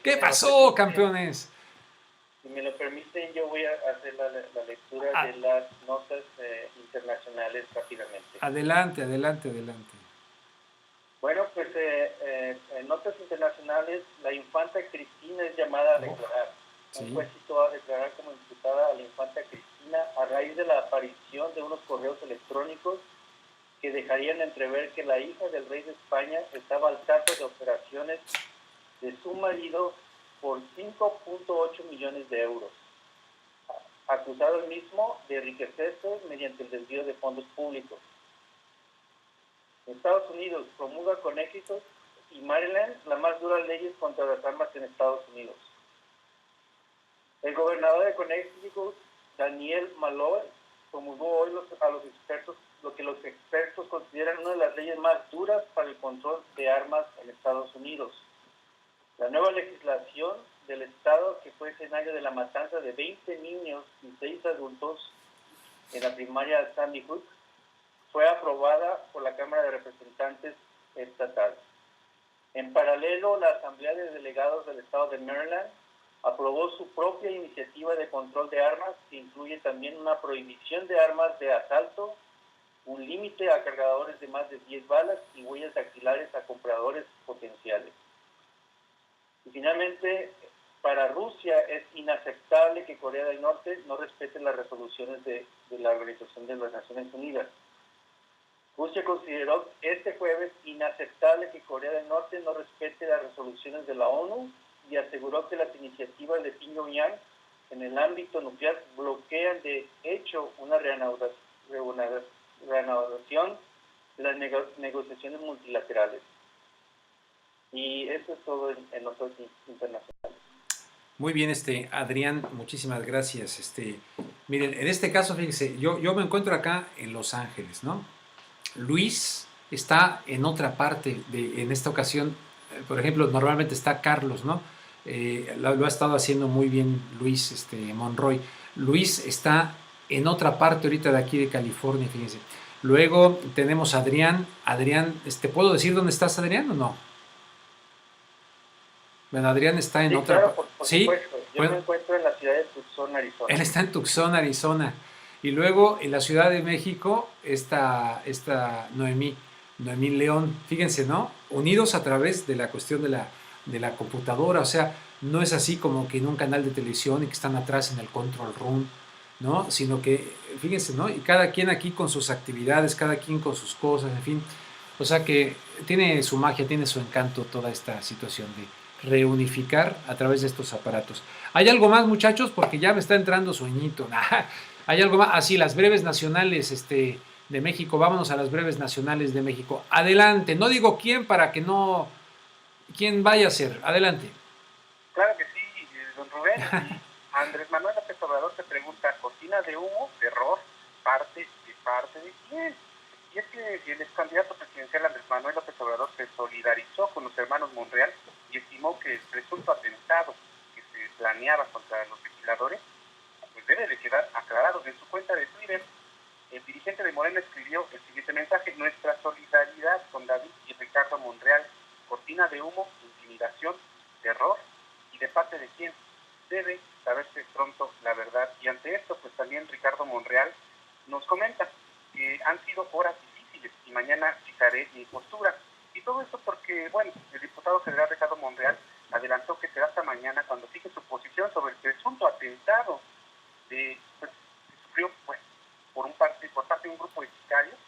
¿Qué pasó, campeones? Si me lo permiten, yo voy a hacer la lectura de las notas internacionales rápidamente. Adelante. Bueno, pues en notas internacionales, la infanta Cristina es llamada a declarar. Sí. Un juez citó a declarar como imputada a la infanta Cristina a raíz de la aparición de unos correos electrónicos que dejarían entrever que la hija del rey de España estaba al tanto de operaciones de su marido por 5.8 millones de euros, acusado el mismo de enriquecerse mediante el desvío de fondos públicos. Estados Unidos promulga con éxito y Maryland las más duras leyes contra las armas en Estados Unidos. El gobernador de Connecticut, Daniel Malloy, promulgó hoy a los expertos lo que los expertos consideran una de las leyes más duras para el control de armas en Estados Unidos. La nueva legislación del estado, que fue escenario de la matanza de 20 niños y 6 adultos en la primaria Sandy Hook, fue aprobada por la Cámara de Representantes estatal. En paralelo, la Asamblea de Delegados del Estado de Maryland aprobó su propia iniciativa de control de armas, que incluye también una prohibición de armas de asalto, un límite a cargadores de más de 10 balas y huellas dactilares a compradores potenciales. Y finalmente, para Rusia es inaceptable que Corea del Norte no respete las resoluciones de la Organización de las Naciones Unidas. Rusia consideró este jueves inaceptable que Corea del Norte no respete las resoluciones de la ONU y aseguró que las iniciativas de Pyongyang en el ámbito nuclear bloquean de hecho una reanudación de las negociaciones multilaterales. Y eso es todo en los internacionales. Muy bien, Adrián, muchísimas gracias. Miren, en este caso, fíjense, yo me encuentro acá en Los Ángeles, ¿no? Luis está en otra parte, en esta ocasión, por ejemplo, normalmente está Carlos, ¿no? Lo ha estado haciendo muy bien Luis Monroy. Luis está en otra parte ahorita de aquí de California, fíjense. Luego tenemos a Adrián. Adrián, ¿puedo decir dónde estás, Adrián, o no? Bueno, Adrián está en otra parte. Por supuesto. Yo me encuentro en la ciudad de Tucson, Arizona. Él está en Tucson, Arizona. Y luego en la Ciudad de México está Noemí León. Fíjense, ¿no? Unidos a través de la cuestión de la computadora. O sea, no es así como que en un canal de televisión y que están atrás en el control room. ¿no? Sino que, fíjense, ¿no? Y cada quien aquí con sus actividades, cada quien con sus cosas, en fin. O sea que tiene su magia, tiene su encanto toda esta situación de reunificar a través de estos aparatos. ¿Hay algo más, muchachos? Porque ya me está entrando sueñito. ¿Hay algo más? Así, las breves nacionales de México. Vámonos a las breves nacionales de México. Adelante. No digo quién para que no... ¿Quién vaya a ser? Adelante. Claro que sí, don Rubén. Andrés Manuel López Obrador se pregunta, ¿cortina de humo, terror, parte de quién? Y es que el ex candidato presidencial Andrés Manuel López Obrador se solidarizó con los hermanos Monreal y estimó que el presunto atentado que se planeaba contra los legisladores pues debe de quedar aclarado. En su cuenta de Twitter, el dirigente de Morena escribió el siguiente mensaje: nuestra solidaridad con David y Ricardo Monreal, cortina de humo, intimidación, terror, y de parte de quién debe saberse pronto la verdad. Y ante esto, pues también Ricardo Monreal nos comenta que han sido horas difíciles y mañana fijaré mi postura. Y todo esto porque, bueno, el diputado federal Ricardo Monreal adelantó que será hasta mañana cuando fije su posición sobre el presunto atentado que sufrió por parte de un grupo de sicarios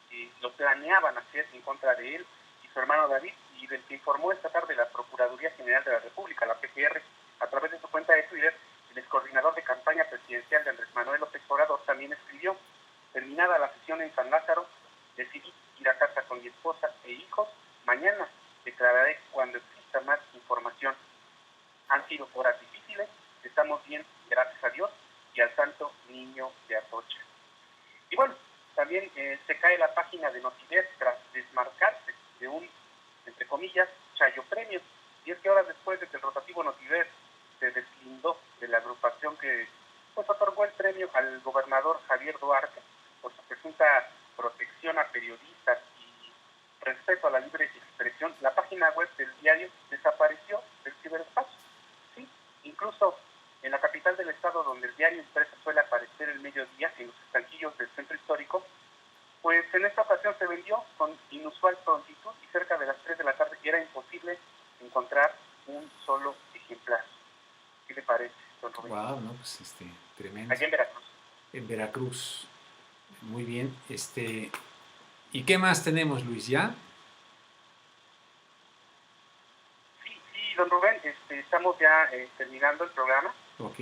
que lo planeaban hacer en contra de él y su hermano David, y del que informó esta tarde la Procuraduría General de la República, la PGR, a través de su cuenta de Twitter. El excoordinador de campaña presidencial de Andrés Manuel López Obrador también escribió: terminada la sesión en San Lázaro, decidí ir a casa con mi esposa e hijos. Mañana declararé cuando exista más información. Han sido horas difíciles, estamos bien, gracias a Dios y al Santo Niño de Atocha. Y bueno, también se cae la página de Notiver tras desmarcarse de un, entre comillas, chayo premio. Y es que horas después de que el rotativo Notiver se deslindó de la agrupación que otorgó el premio al gobernador Javier Duarte por su presunta protección a periodistas y respeto a la libre expresión, la página web del diario desapareció del ciberespacio. Sí, incluso en la capital del estado, donde el diario impreso suele aparecer el mediodía en los estanquillos del centro histórico, pues en esta ocasión se vendió con inusual prontitud y cerca de las 3 de la tarde era imposible encontrar un solo ejemplar. ¿Qué le parece, don Rubén? Wow, no, pues tremendo. Allí en Veracruz. En Veracruz. Muy bien. ¿Y qué más tenemos, Luis? ¿Ya? Sí, don Rubén, estamos ya terminando el programa. Ok.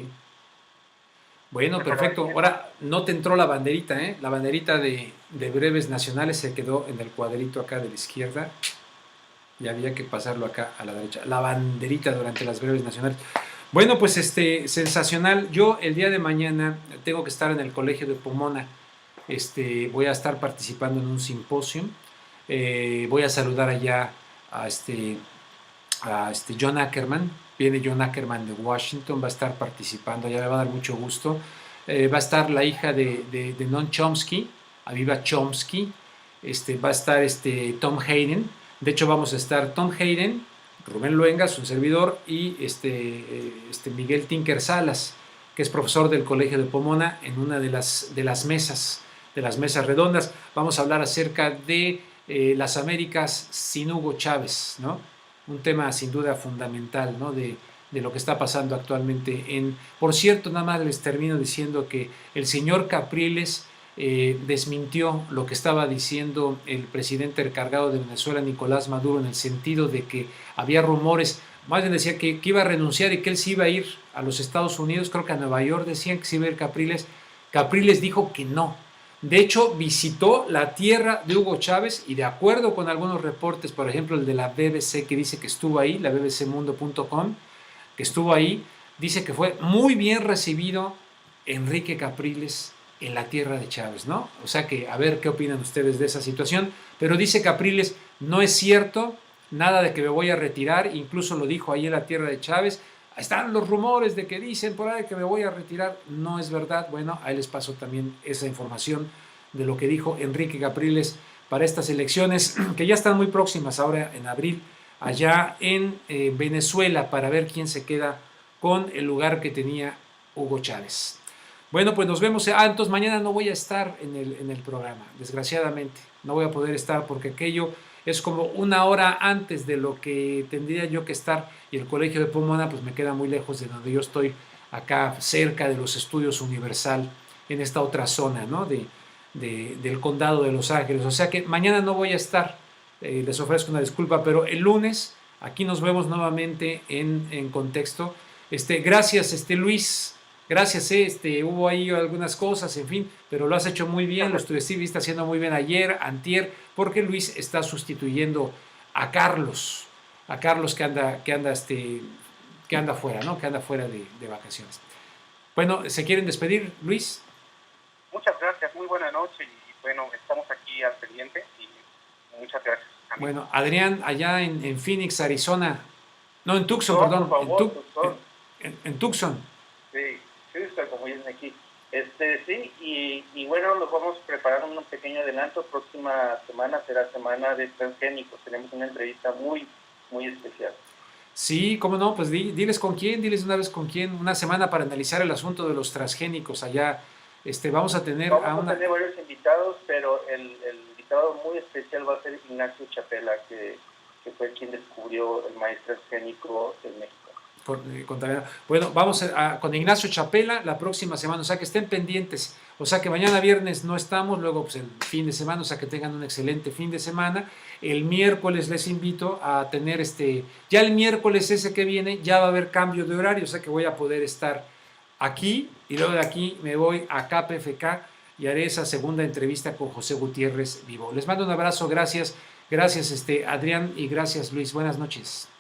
Bueno, perfecto. Ahora, no te entró la banderita, ¿eh? La banderita de breves nacionales se quedó en el cuadrito acá de la izquierda. Y había que pasarlo acá a la derecha. La banderita durante las breves nacionales. Bueno, pues sensacional. Yo el día de mañana tengo que estar en el Colegio de Pomona. Voy a estar participando en un simposio. Voy a saludar allá a John Ackerman. Viene John Ackerman de Washington, va a estar participando, allá le va a dar mucho gusto. Va a estar la hija de Noam Chomsky, Aviva Chomsky. Va a estar Tom Hayden. De hecho, vamos a estar Tom Hayden, Rubén Luengas, un servidor, y Miguel Tinker Salas, que es profesor del Colegio de Pomona, en una de las mesas redondas. Vamos a hablar acerca de las Américas sin Hugo Chávez, ¿no? Un tema sin duda fundamental, ¿no? de lo que está pasando actualmente. Por cierto, nada más les termino diciendo que el señor Capriles desmintió lo que estaba diciendo el presidente encargado de Venezuela, Nicolás Maduro, en el sentido de que había rumores, más bien decía que iba a renunciar y que él sí iba a ir a los Estados Unidos, creo que a Nueva York decían que sí iba a ir Capriles. Capriles dijo que no. De hecho, visitó la tierra de Hugo Chávez y, de acuerdo con algunos reportes, por ejemplo el de la BBC, que dice que estuvo ahí, la bbcmundo.com, que estuvo ahí, dice que fue muy bien recibido Enrique Capriles en la tierra de Chávez, ¿no? O sea que, a ver qué opinan ustedes de esa situación. Pero dice Capriles, no es cierto, nada de que me voy a retirar, incluso lo dijo ahí en la tierra de Chávez. Están los rumores de que dicen por ahí que me voy a retirar. No es verdad. Bueno, ahí les paso también esa información de lo que dijo Enrique Capriles para estas elecciones que ya están muy próximas ahora en abril, allá en Venezuela, para ver quién se queda con el lugar que tenía Hugo Chávez. Bueno, pues nos vemos. Entonces mañana no voy a estar en el programa, desgraciadamente. No voy a poder estar porque aquello es como una hora antes de lo que tendría yo que estar, y el Colegio de Pomona pues me queda muy lejos de donde yo estoy, acá cerca de los estudios Universal. en esta otra zona, ¿no? Del condado de Los Ángeles. O sea que mañana no voy a estar, les ofrezco una disculpa, pero el lunes aquí nos vemos nuevamente en Contexto. Gracias, Luis. Gracias, hubo ahí algunas cosas, en fin, pero lo has hecho muy bien, lo estuviste haciendo muy bien ayer, antier, porque Luis está sustituyendo a Carlos que anda fuera, ¿no? Que anda fuera de vacaciones. Bueno, ¿se quieren despedir, Luis? Muchas gracias, muy buena noche y bueno, estamos aquí al pendiente y muchas gracias. Amigo. Bueno, Adrián, allá en Phoenix, Arizona, no, en Tucson, No, perdón, por favor, en Tucson. Sí, como dicen aquí. Sí, y bueno, nos vamos preparando un pequeño adelanto. Próxima semana será semana de transgénicos. Tenemos una entrevista muy, muy especial. Sí, cómo no, pues diles con quién, diles una vez con quién, una semana para analizar el asunto de los transgénicos allá. Vamos a tener tener varios invitados, pero el invitado muy especial va a ser Ignacio Chapela, que fue quien descubrió el maíz transgénico en México. Bueno, vamos con Ignacio Chapela la próxima semana, o sea que estén pendientes, o sea que mañana viernes no estamos, luego pues el fin de semana, o sea que tengan un excelente fin de semana. El miércoles les invito a tener ya el miércoles ese que viene ya va a haber cambio de horario, o sea que voy a poder estar aquí y luego de aquí me voy a KPFK y haré esa segunda entrevista con José Gutiérrez vivo. Les mando un abrazo, gracias Adrián y gracias Luis, buenas noches.